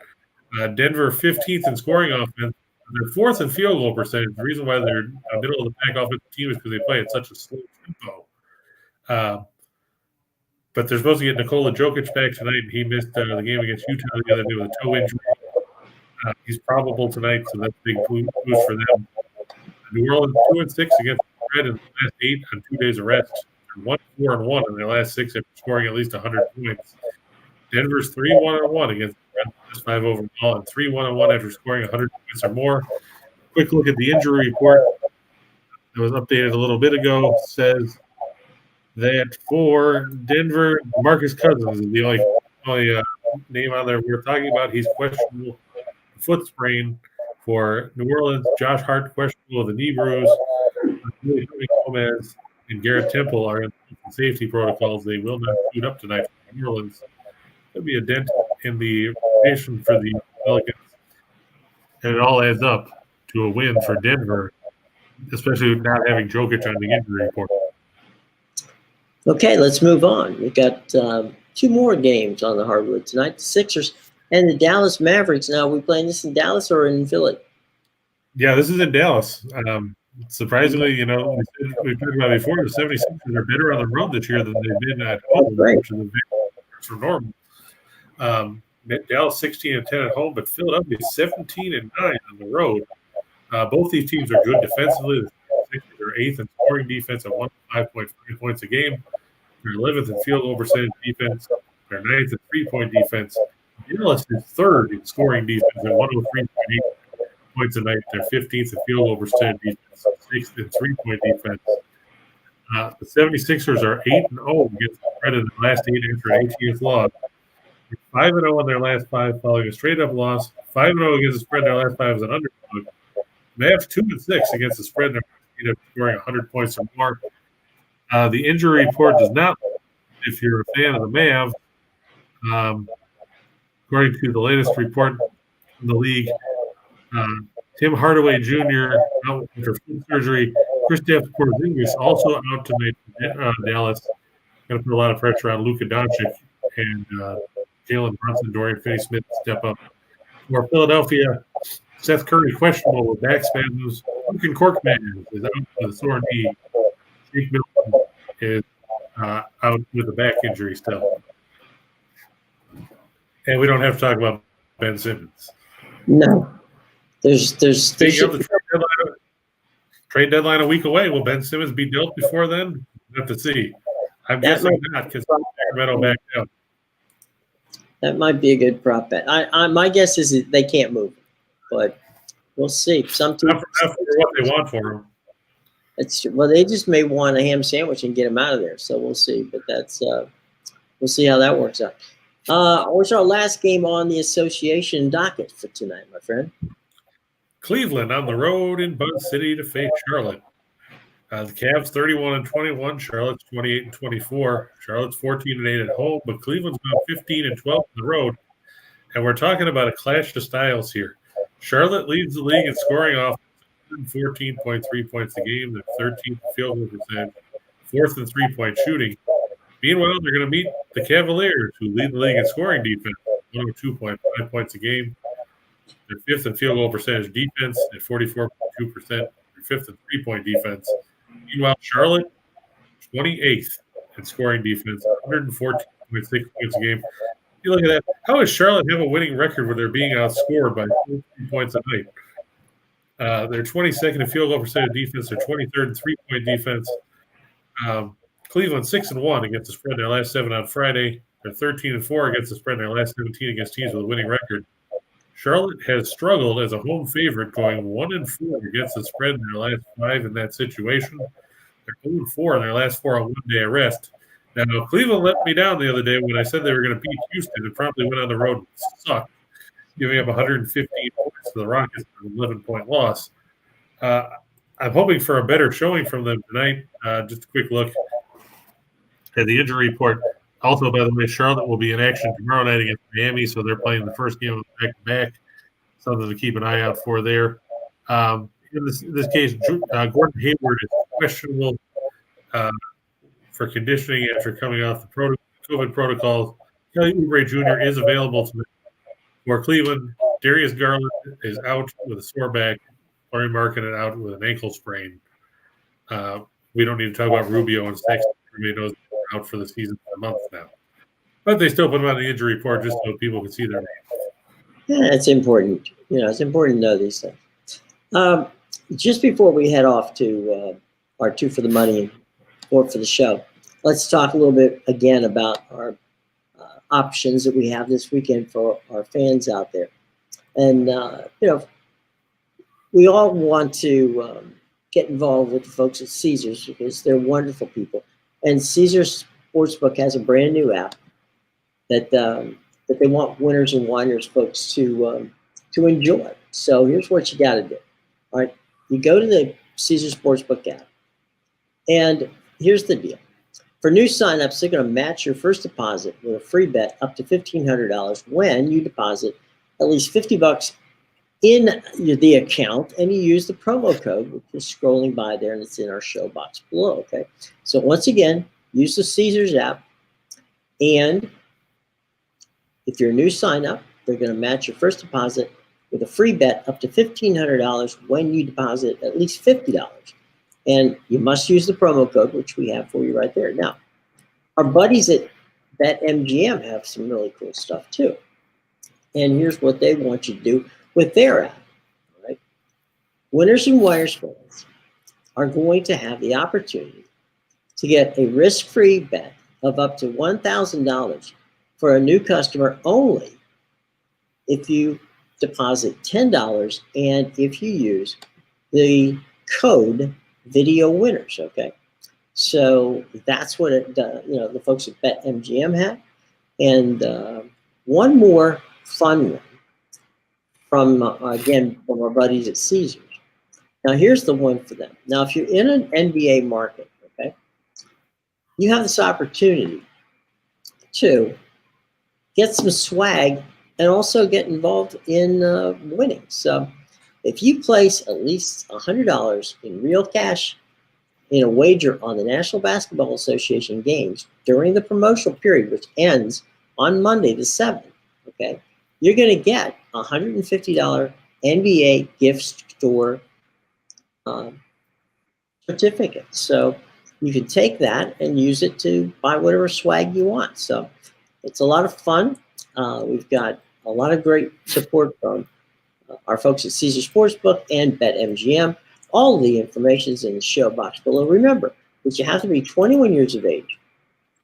S2: Denver 15th in scoring offense. They're 4th in field goal percentage. The reason why they're a middle of the pack offensive team is because they play at such a slow tempo. But they're supposed to get Nikola Jokic back tonight, and he missed the game against Utah the other day with a toe injury. He's probable tonight, so that's a big boost for them. New Orleans 2-6 against the spread in the last 8 on 2 days of rest. They're 1-4-1 in their last 6 after scoring at least 100 points. Denver's 3-1-1 against the last 5 overall, and 3-1-1 after scoring 100 points or more. Quick look at the injury report that was updated a little bit ago. Says that for Denver, Marcus Cousins is the only name on there we're talking about. He's questionable foot sprain. For New Orleans, Josh Hart questionable with a knee bruise. Gomez and Garrett Temple are in safety protocols. They will not suit up tonight for New Orleans. There'll be a dent in the rotation for the Pelicans, and it all adds up to a win for Denver, especially not having Jokic on the injury report.
S1: Okay, let's move on. We've got 2 more games on the hardwood tonight. The Sixers and the Dallas Mavericks. Now, are we playing this in Dallas or in Philly?
S2: Yeah, this is in Dallas. Surprisingly, we've talked about before, the 76ers are better on the road this year than they've been at home, which is for normal. Dallas 16-10 at home, but Philadelphia 17-9 on the road. Both these teams are good defensively. The Sixers are 8th in scoring defense at 105.5 points a game. They're 11th in field goal percentage defense. They're 9th in three-point defense. Dallas is 3rd in scoring defense at 103.8 points a night. They're 15th in field goal percentage defense, 6th in three-point defense. The 76ers are 8-0 against the spread in the last 8 after an 18th loss. 5-0 in their last 5 following a straight-up loss. 5-0 against the spread in their last 5 as an underdog. Mavs 2-6 against the spread in their last 8 after scoring 100 points or more. The injury report does not, if you're a fan of the Mavs, according to the latest report from the league, Tim Hardaway Jr. out after foot surgery. Kristaps Porzingis also out tonight for Dallas. Going to put a lot of pressure on Luka Doncic and Jalen Brunson, Dorian Finney-Smith to step up. For Philadelphia, Seth Curry questionable with back spasms. Duncan Corkman is out with a sore knee. Jake Milton is out with a back injury still. And we don't have to talk about Ben Simmons.
S1: No.
S2: Speaking of the trade deadline a week away, will Ben Simmons be dealt before then? We'll have to see. I'm guessing not because Sacramento back down.
S1: That might be a good prop bet. My guess is that they can't move, but We'll see. Some teams,
S2: Not for what they want for him.
S1: well, they just may want a ham sandwich and get him out of there. So we'll see. But that's we'll see how that works out. What's our last game on the association docket for tonight, my friend?
S2: Cleveland on the road in Bud City to face Charlotte. The Cavs 31-21, Charlotte's 28-24. Charlotte's 14-8 at home, but Cleveland's about 15-12 on the road. And we're talking about a clash of styles here. Charlotte leads the league in scoring off 114.3 points a game. They're 13th field goal percentage, 4th in three-point shooting. Meanwhile, they're going to meet the Cavaliers, who lead the league in scoring defense, 102.5 points a game. They're 5th in field goal percentage defense at 44.2%. They're 5th in three-point defense. Meanwhile, Charlotte, 28th in scoring defense, 114.6 points a game. You look at that. How does Charlotte have a winning record where they're being outscored by 14 points a night? They're 22nd in field goal percentage defense. They're 23rd in three-point defense. Cleveland 6-1 against the spread in their last 7 on Friday. They're 13-4 against the spread in their last 17 against teams with a winning record. Charlotte has struggled as a home favorite, going 1-4 against the spread in their last 5 in that situation. They're 0-4 in their last 4 on one-day arrest. Now, Cleveland let me down the other day when I said they were going to beat Houston and promptly went on the road and sucked, giving up 115 points to the Rockets for an 11-point loss. I'm hoping for a better showing from them tonight. Just a quick look at the injury report. Also, by the way, Charlotte will be in action tomorrow night against Miami, so they're playing the first game of the back-to-back. Something to keep an eye out for there. In this case, Gordon Hayward is questionable for conditioning after coming off the COVID protocols. Kelly Oubre Jr. is available tonight for Cleveland. Darius Garland is out with a sore back. Larry Markkinen out with an ankle sprain. We don't need to talk about Rubio and Sexton. Everybody knows they're out for the season for a month now. But they still put them on the injury report just so people can see their names.
S1: Yeah, it's important. It's important to know these things. Just before we head off to our 2 for the money and 4 for the show, let's talk a little bit again about our options that we have this weekend for our fans out there. And, we all want to get involved with the folks at Caesars because they're wonderful people. And Caesars Sportsbook has a brand new app that they want winners and whiners folks to enjoy. So here's what you got to do. All right, you go to the Caesars Sportsbook app, and here's the deal. For new signups, they're going to match your first deposit with a free bet up to $1,500 when you deposit at least $50 in the account, and you use the promo code, which is scrolling by there, and it's in our show box below. Okay, so once again, use the Caesars app, and if you're a new sign up, they're going to match your first deposit with a free bet up to $1,500 when you deposit at least $50. And you must use the promo code, which we have for you right there. Now, our buddies at BetMGM have some really cool stuff too. And here's what they want you to do with their app. All right? Winners and whiners fans are going to have the opportunity to get a risk-free bet of up to $1,000 for a new customer only if you deposit $10 and if you use the code VIDEOWINNERS. Okay, so that's what the folks at BetMGM have. And one more fun one from our buddies at Caesars. Now here's the one for them. Now if you're in an NBA market, okay, you have this opportunity to get some swag and also get involved in winning. So if you place at least $100 in real cash in a wager on the National Basketball Association games during the promotional period, which ends on Monday the 7th, okay, you're going to get a $150 NBA gift store certificate. So you can take that and use it to buy whatever swag you want. So it's a lot of fun. We've got a lot of great support from our folks at Caesars Sportsbook and BetMGM. All the information is in the show box below. Remember that you have to be 21 years of age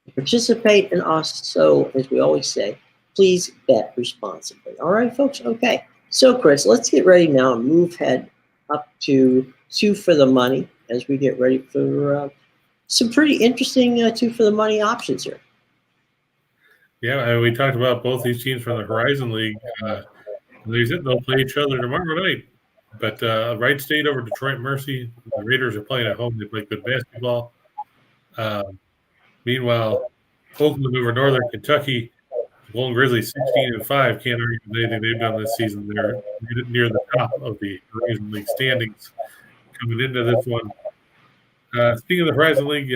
S1: to participate, and also, as we always say, please bet responsibly. All right, folks? Okay. So, Chris, let's get ready now and move head up to 2 for the money as we get ready for some pretty interesting 2 for the money options here.
S2: Yeah, we talked about both these teams from the Horizon League. They'll play each other tomorrow night. But Wright State over Detroit Mercy. The Raiders are playing at home. They play good basketball. Meanwhile, Oakland over Northern Kentucky. The Golden Grizzlies 16-5. Can't argue with anything they've done this season. They're near the top of the Horizon League standings coming into this one. Speaking of the Horizon League,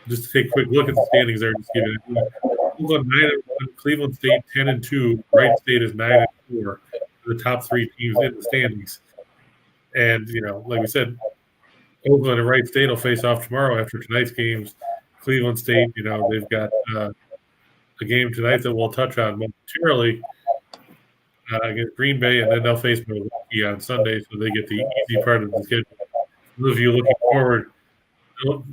S2: just to take a quick look at the standings there, just give it. Oakland 9-1, Cleveland State 10-2, Wright State is 9-4. The top 3 teams in the standings. And, like we said, Oakland and Wright State will face off tomorrow after tonight's games. Cleveland State, they've got a game tonight that we'll touch on momentarily against Green Bay, and then they'll face Milwaukee on Sunday, so they get the easy part of the schedule. For those of you looking forward,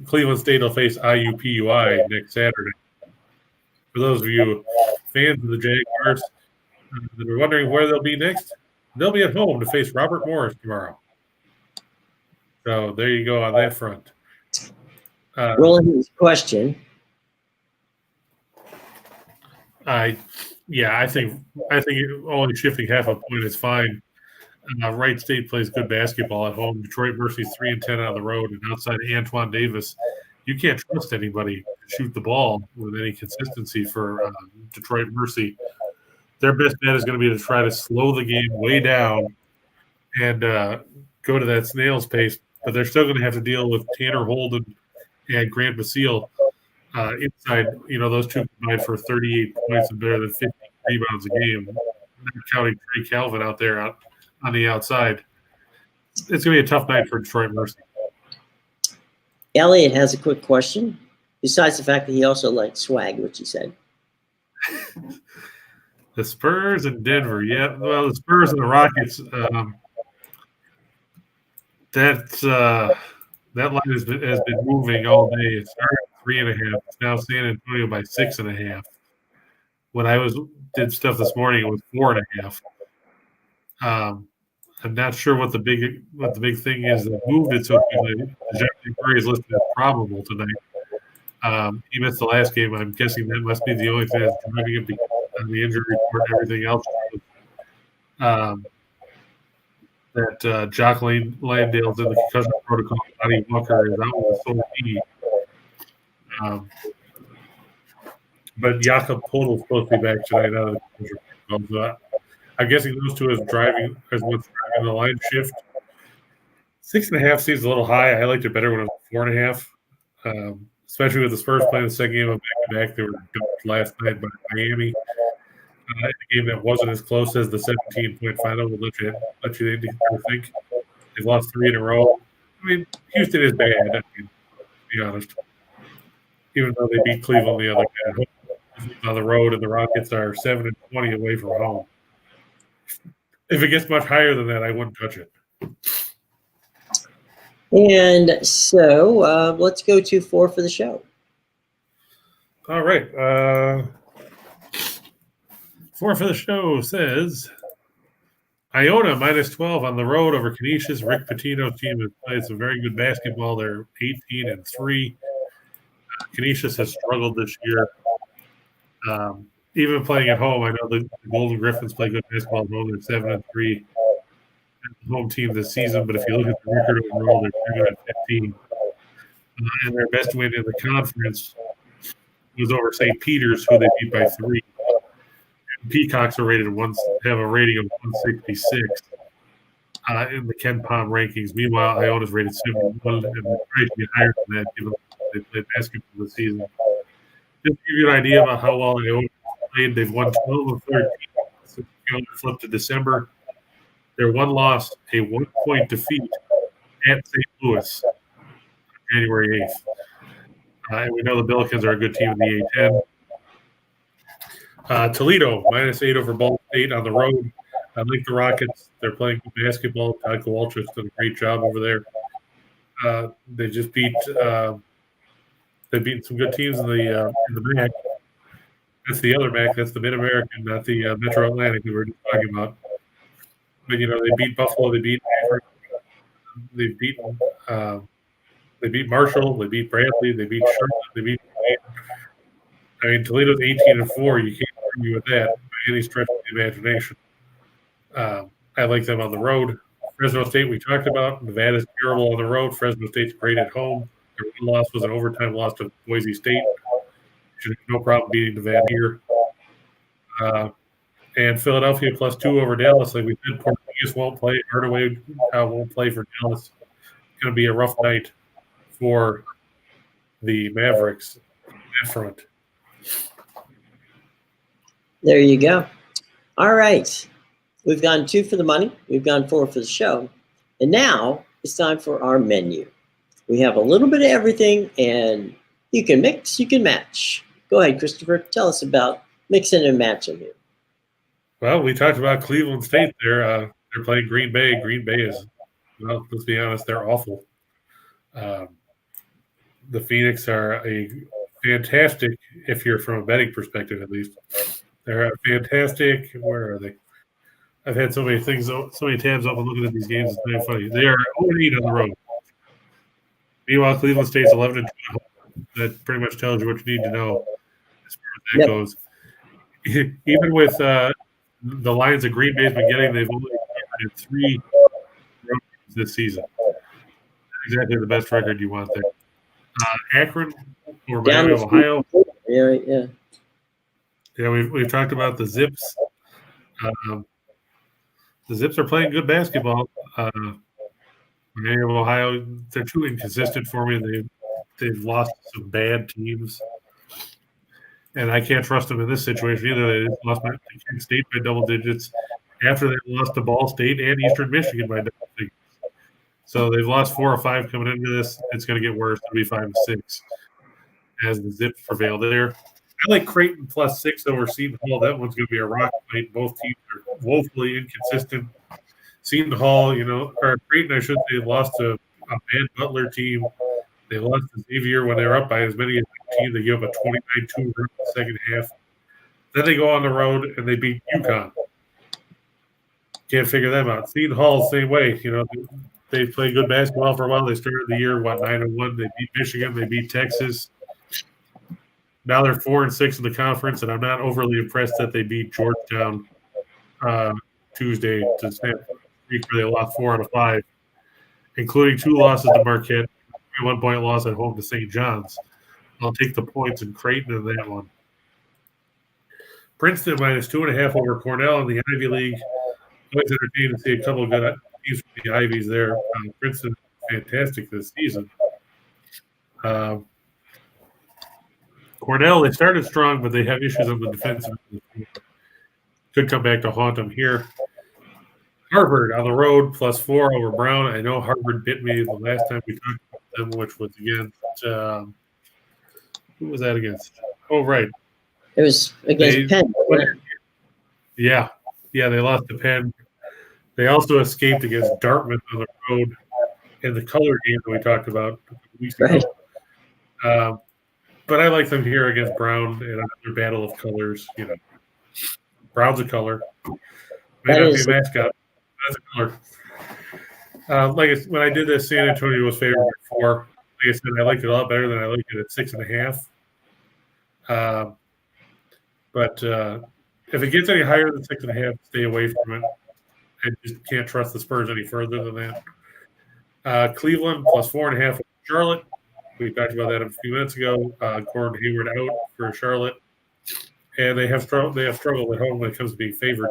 S2: Cleveland State will face IUPUI next Saturday. For those of you fans of the Jaguars that are wondering where they'll be next, they'll be at home to face Robert Morris tomorrow. So there you go on that front.
S1: Roland's question.
S2: I think only shifting half a point is fine. Wright State plays good basketball at home. Detroit Mercy's 3-10 on the road, and outside of Antoine Davis, you can't trust anybody to shoot the ball with any consistency for Detroit Mercy. Their best bet is going to be to try to slow the game way down and go to that snail's pace, but they're still going to have to deal with Tanner Holden and Grant Basile inside. Those two combined for 38 points and better than 50 rebounds a game. Not counting Trey Calvin out there on the outside. It's going to be a tough night for Detroit Mercy.
S1: Elliot has a quick question. Besides the fact that he also likes swag, which he said.
S2: The Spurs and Denver. Yeah, well, the Spurs and the Rockets. That line has been moving all day. It started at 3.5. It's now San Antonio by 6.5. When I did stuff this morning, it was 4.5. I'm not sure what the big thing is that moved it so quickly. Jeffrey Curry is listed as probable tonight. He missed the last game. I'm guessing that must be the only thing that's driving him on the injury report and everything else. That Jock Landale's in the concussion protocol. Johnny Walker is out with a sore knee. But Jakob Poeltl is supposed to be back tonight out of the concussion protocol. So I'm guessing those two is what's driving the line shift. 6.5 seems a little high. I liked it better when it was 4.5. Especially with the Spurs playing the second game of back-to-back. They were dumped last night by Miami. A game that wasn't as close as the 17-point final will let you think. They've lost 3 in a row. I mean, Houston is bad, to be honest. Even though they beat Cleveland the other day on the road, and the Rockets are 7-20 away from home. If it gets much higher than that, I wouldn't touch it.
S1: And so let's go to 4 for the show.
S2: All right. 4 for the show says Iona -12 on the road over Canisius. Rick Pitino's team has played some very good basketball. They're 18-3. Canisius has struggled this year. Even playing at home, I know the Golden Griffins play good basketball at home. They're 7-3 home team this season, but if you look at the record overall, they're 7-15. And their best win in the conference was over St. Peter's, who they beat by 3. Peacocks are have a rating of 166 in the Ken Palm rankings. Meanwhile, Iona's rated 71, and they're trying to get higher than that given they played basketball this season. Just to give you an idea about how well Iona played, they've won 12 of 13 since the flip to December. Their one loss, a 1-point defeat at St. Louis on January 8th. And we know the Billikens are a good team in the A10. Toledo, -8 over Ball State on the road. I like the Rockets. They're playing good basketball. Todd Kowalczyk's done a great job over there. They just beat some good teams in the MAC. That's the other MAC. That's the Mid-American, not the Metro Atlantic we were just talking about. But they beat Buffalo, they beat Hayward, they beat Marshall, they beat Bradley, they beat Charlotte, they beat. I mean, Toledo's 18-4. You can't argue with that by any stretch of the imagination. I like them on the road. Fresno State, we talked about. Nevada's terrible on the road. Fresno State's great at home. Their one loss was an overtime loss to Boise State. Should have no problem beating Nevada here. And Philadelphia +2 over Dallas. Like we said, Porzingis won't play. Hardaway won't play for Dallas. It's going to be a rough night for the Mavericks on that front.
S1: There you go. All right. We've gone 2 for the money. We've gone 4 for the show. And now it's time for our menu. We have a little bit of everything, and you can mix, you can match. Go ahead, Christopher. Tell us about mixing and matching here.
S2: Well, we talked about Cleveland State there. They're playing Green Bay. Green Bay is, well, let's be honest, they're awful. The Phoenix are a fantastic, if you're from a betting perspective at least. They're fantastic. Where are they? I've had so many things, so many tabs open looking at these games. It's very funny. They are 0-8 on the road. Meanwhile, Cleveland State's 11-2. That pretty much tells you what you need to know as far as that goes. Even with the lines that Green Bay's been getting, they've only covered 3 road games this season. Not exactly the best record you want there. Akron or Miami of Ohio.
S1: Yeah.
S2: Yeah, we've talked about the Zips. The Zips are playing good basketball. Miami of Ohio, they're too inconsistent for me. They've lost some bad teams, and I can't trust them in this situation either. They just lost to Kent State by double digits after they lost to Ball State and Eastern Michigan by double digits. So they've lost 4 or 5 coming into this. It's going to get worse. It'll be 5-6 as the Zips prevail there. I like Creighton +6 over Seton Hall. That one's going to be a rock fight. Both teams are woefully inconsistent. Seton Hall, or Creighton, I should say, lost to a bad Butler team. They lost to Xavier when they were up by as many as 15. They give up a 29-2 run in the second half. Then they go on the road and they beat UConn. Can't figure them out. Seton Hall, same way. They played good basketball for a while. They started the year, 9-1. They beat Michigan. They beat Texas. Now they're 4-6 in the conference, and I'm not overly impressed that they beat Georgetown Tuesday to Stanford, where they lost 4 out of 5, including 2 losses to Marquette, a 1-point loss at home to St. John's. I'll take the points in Creighton in that one. Princeton -2.5 over Cornell in the Ivy League. Always entertaining to see a couple of good teams from the Ivies there. Princeton fantastic this season. Cornell, they started strong, but they have issues on the defensive end. Could come back to haunt them here. Harvard on the road +4 over Brown. I know Harvard bit me the last time we talked about them, which was against who was that against? Oh, right.
S1: It was against Penn.
S2: Yeah, they lost to Penn. They also escaped against Dartmouth on the road in the color game that we talked about a couple weeks ago.
S1: Right.
S2: But I like them here against Brown in another battle of colors. Brown's a color. May not be a mascot. That's a color. When I did this, San Antonio was favored by 4. Like I said, I liked it a lot better than I liked it at 6.5. But if it gets any higher than 6.5, stay away from it. I just can't trust the Spurs any further than that. Cleveland +4.5 over Charlotte. We talked about that a few minutes ago. Gordon Hayward out for Charlotte, and they have struggled at home when it comes to being favored.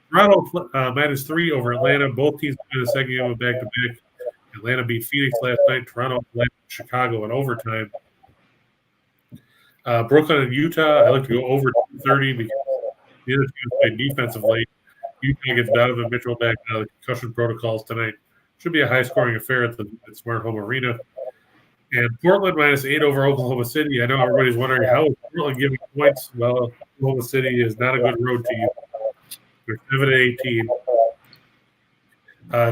S2: Toronto -3 over Atlanta. Both teams in the second game of back-to-back. Atlanta beat Phoenix last night. Toronto led Chicago in overtime. Brooklyn and Utah. I like to go over 230 because the other teams play defensive late. Utah gets Donovan Mitchell back out of the concussion protocols tonight. Should be a high-scoring affair at the Smart Home Arena. And Portland -8 over Oklahoma City. I know everybody's wondering how is Portland giving points. Well, Oklahoma City is not a good road team. They're 7-18.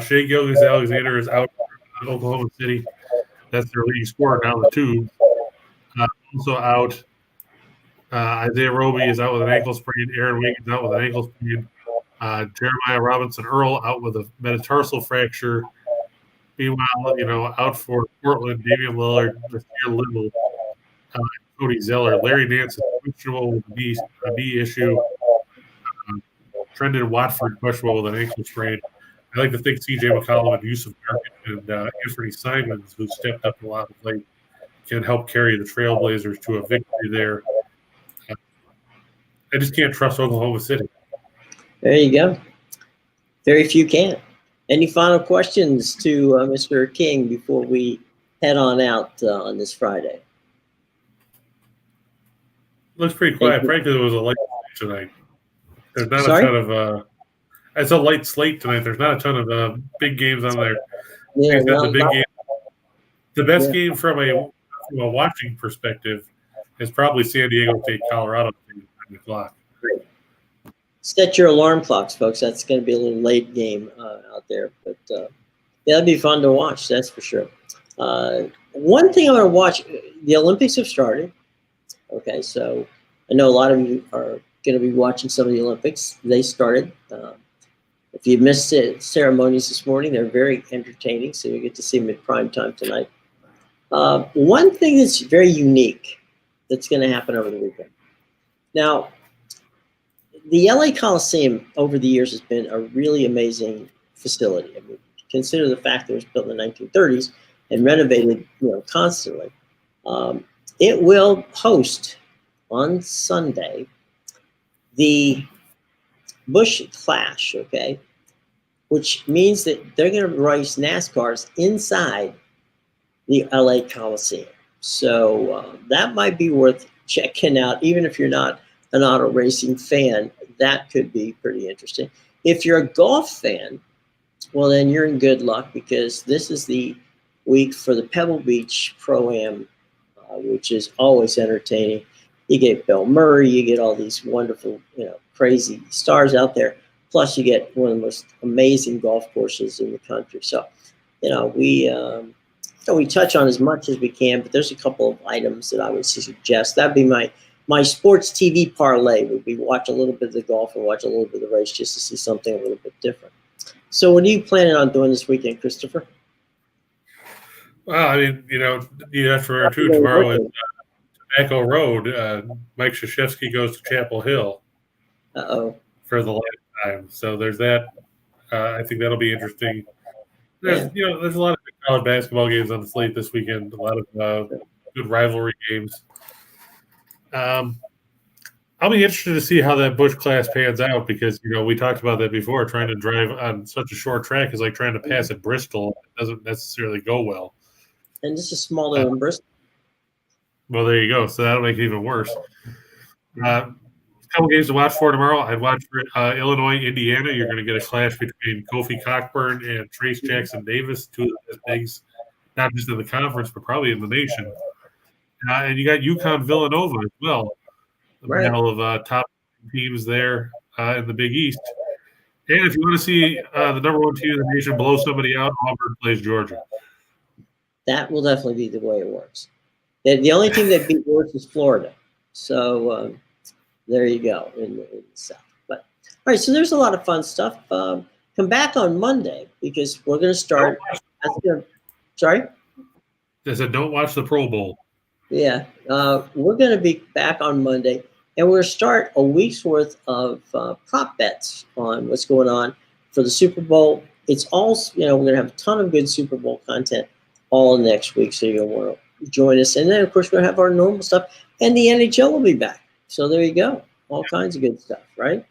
S2: Shai Gilgeous-Alexander is out for Oklahoma City. That's their leading scorer now, the 2. Also out. Isaiah Roby is out with an ankle sprain. Aaron Wiggins out with an ankle sprain. Jeremiah Robinson-Earl out with a metatarsal fracture. Meanwhile, out for Portland, Damian Lillard, Nasir Little, Cody Zeller. Larry Nance is questionable with a knee issue. Trendon Watford questionable with an ankle sprain. I like to think C.J. McCollum and Yusuf Nurkic and Anthony Simons, who stepped up a lot of late, can help carry the Trailblazers to a victory there. I just can't trust Oklahoma City.
S1: There you go. Very few can. Any final questions to Mr. King before we head on out on this Friday?
S2: Looks pretty quiet. Frankly, there was a light slate tonight. There's not
S1: Sorry?
S2: a ton of it's a light slate tonight. There's not a ton of big games on there.
S1: Yeah,
S2: the best game from a watching perspective is probably San Diego State, Colorado at 9 o'clock.
S1: Set your alarm clocks, folks. That's going to be a little late game out there, but yeah, that'd be fun to watch. That's for sure. One thing I'm going to watch: the Olympics have started. Okay, so I know a lot of you are going to be watching some of the Olympics. They started. If you missed it, ceremonies this morning, they're very entertaining, so you get to see them at prime time tonight. One thing that's very unique that's going to happen over the weekend. Now, the LA Coliseum over the years has been a really amazing facility. I mean, consider the fact that it was built in the 1930s and renovated, constantly. It will host on Sunday the Busch Clash, okay, which means that they're going to race NASCARs inside the LA Coliseum. So that might be worth checking out, even if you're not an auto racing fan. That could be pretty interesting. If you're a golf fan, well, then you're in good luck, because this is the week for the Pebble Beach Pro-Am, which is always entertaining. You get Bill Murray, you get all these wonderful, crazy stars out there. Plus, you get one of the most amazing golf courses in the country. So, we touch on as much as we can, but there's a couple of items that I would suggest. That'd be my sports TV parlay. Would be watch a little bit of the golf and watch a little bit of the race, just to see something a little bit different. So, what are you planning on doing this weekend, Christopher?
S2: Well, I mean, you have to remember too, tomorrow is Tobacco Road. Mike Krzyzewski goes to Chapel Hill. For the last time. So there's that. I think that'll be interesting. There's a lot of good college basketball games on the slate this weekend. A lot of good rivalry games. I'll be interested to see how that Busch Class pans out, because we talked about that before. Trying to drive on such a short track is like trying to pass at Bristol. It doesn't necessarily go well.
S1: And this is smaller than Bristol.
S2: Well, there you go. So that'll make it even worse. A couple games to watch for tomorrow. I'd watch for Illinois, Indiana. You're going to get a clash between Kofi Cockburn and Trace Jackson Davis, two of the best bigs, not just in the conference, but probably in the nation. And you got UConn Villanova as well. The battle of top teams there in the Big East. And if you want to see the number one team in the nation blow somebody out, Auburn plays Georgia.
S1: That will definitely be the way it works. The only team that beat worse is Florida. So there you go in the South. But all right, so there's a lot of fun stuff. Come back on Monday, because we're going to start. Sorry?
S2: I said don't watch the Pro Bowl.
S1: Yeah, we're going to be back on Monday, and we're going to start a week's worth of prop bets on what's going on for the Super Bowl. It's all, we're going to have a ton of good Super Bowl content all next week, so you'll want to join us. And then, of course, we're going to have our normal stuff, and the NHL will be back. So there you go. All kinds of good stuff, right?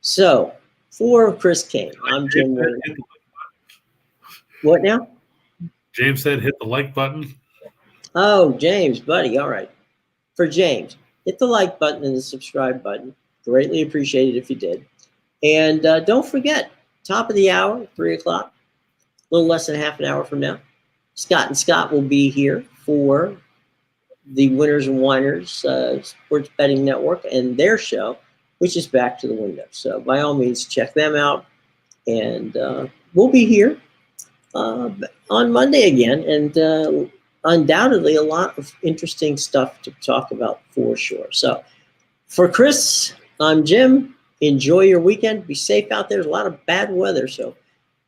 S1: So for Chris King, I'm Jim Warner. What now?
S2: James said hit the like button.
S1: Oh, James, buddy. All right. For James, hit the like button and the subscribe button. Greatly appreciated if you did. And don't forget, top of the hour, 3 o'clock, a little less than half an hour from now, Scott and Scott will be here for the Winners and Whiners Sports Betting Network and their show, which is Back to the Window. So by all means, check them out. And we'll be here on Monday again. And undoubtedly a lot of interesting stuff to talk about for sure. So for Chris, I'm Jim. enjoy your weekend. Be safe out there. There's a lot of bad weather, so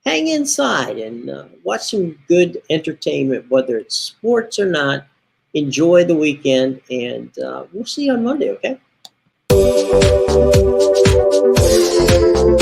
S1: hang inside and watch some good entertainment, whether it's sports or not. Enjoy the weekend, and we'll see you on Monday, okay?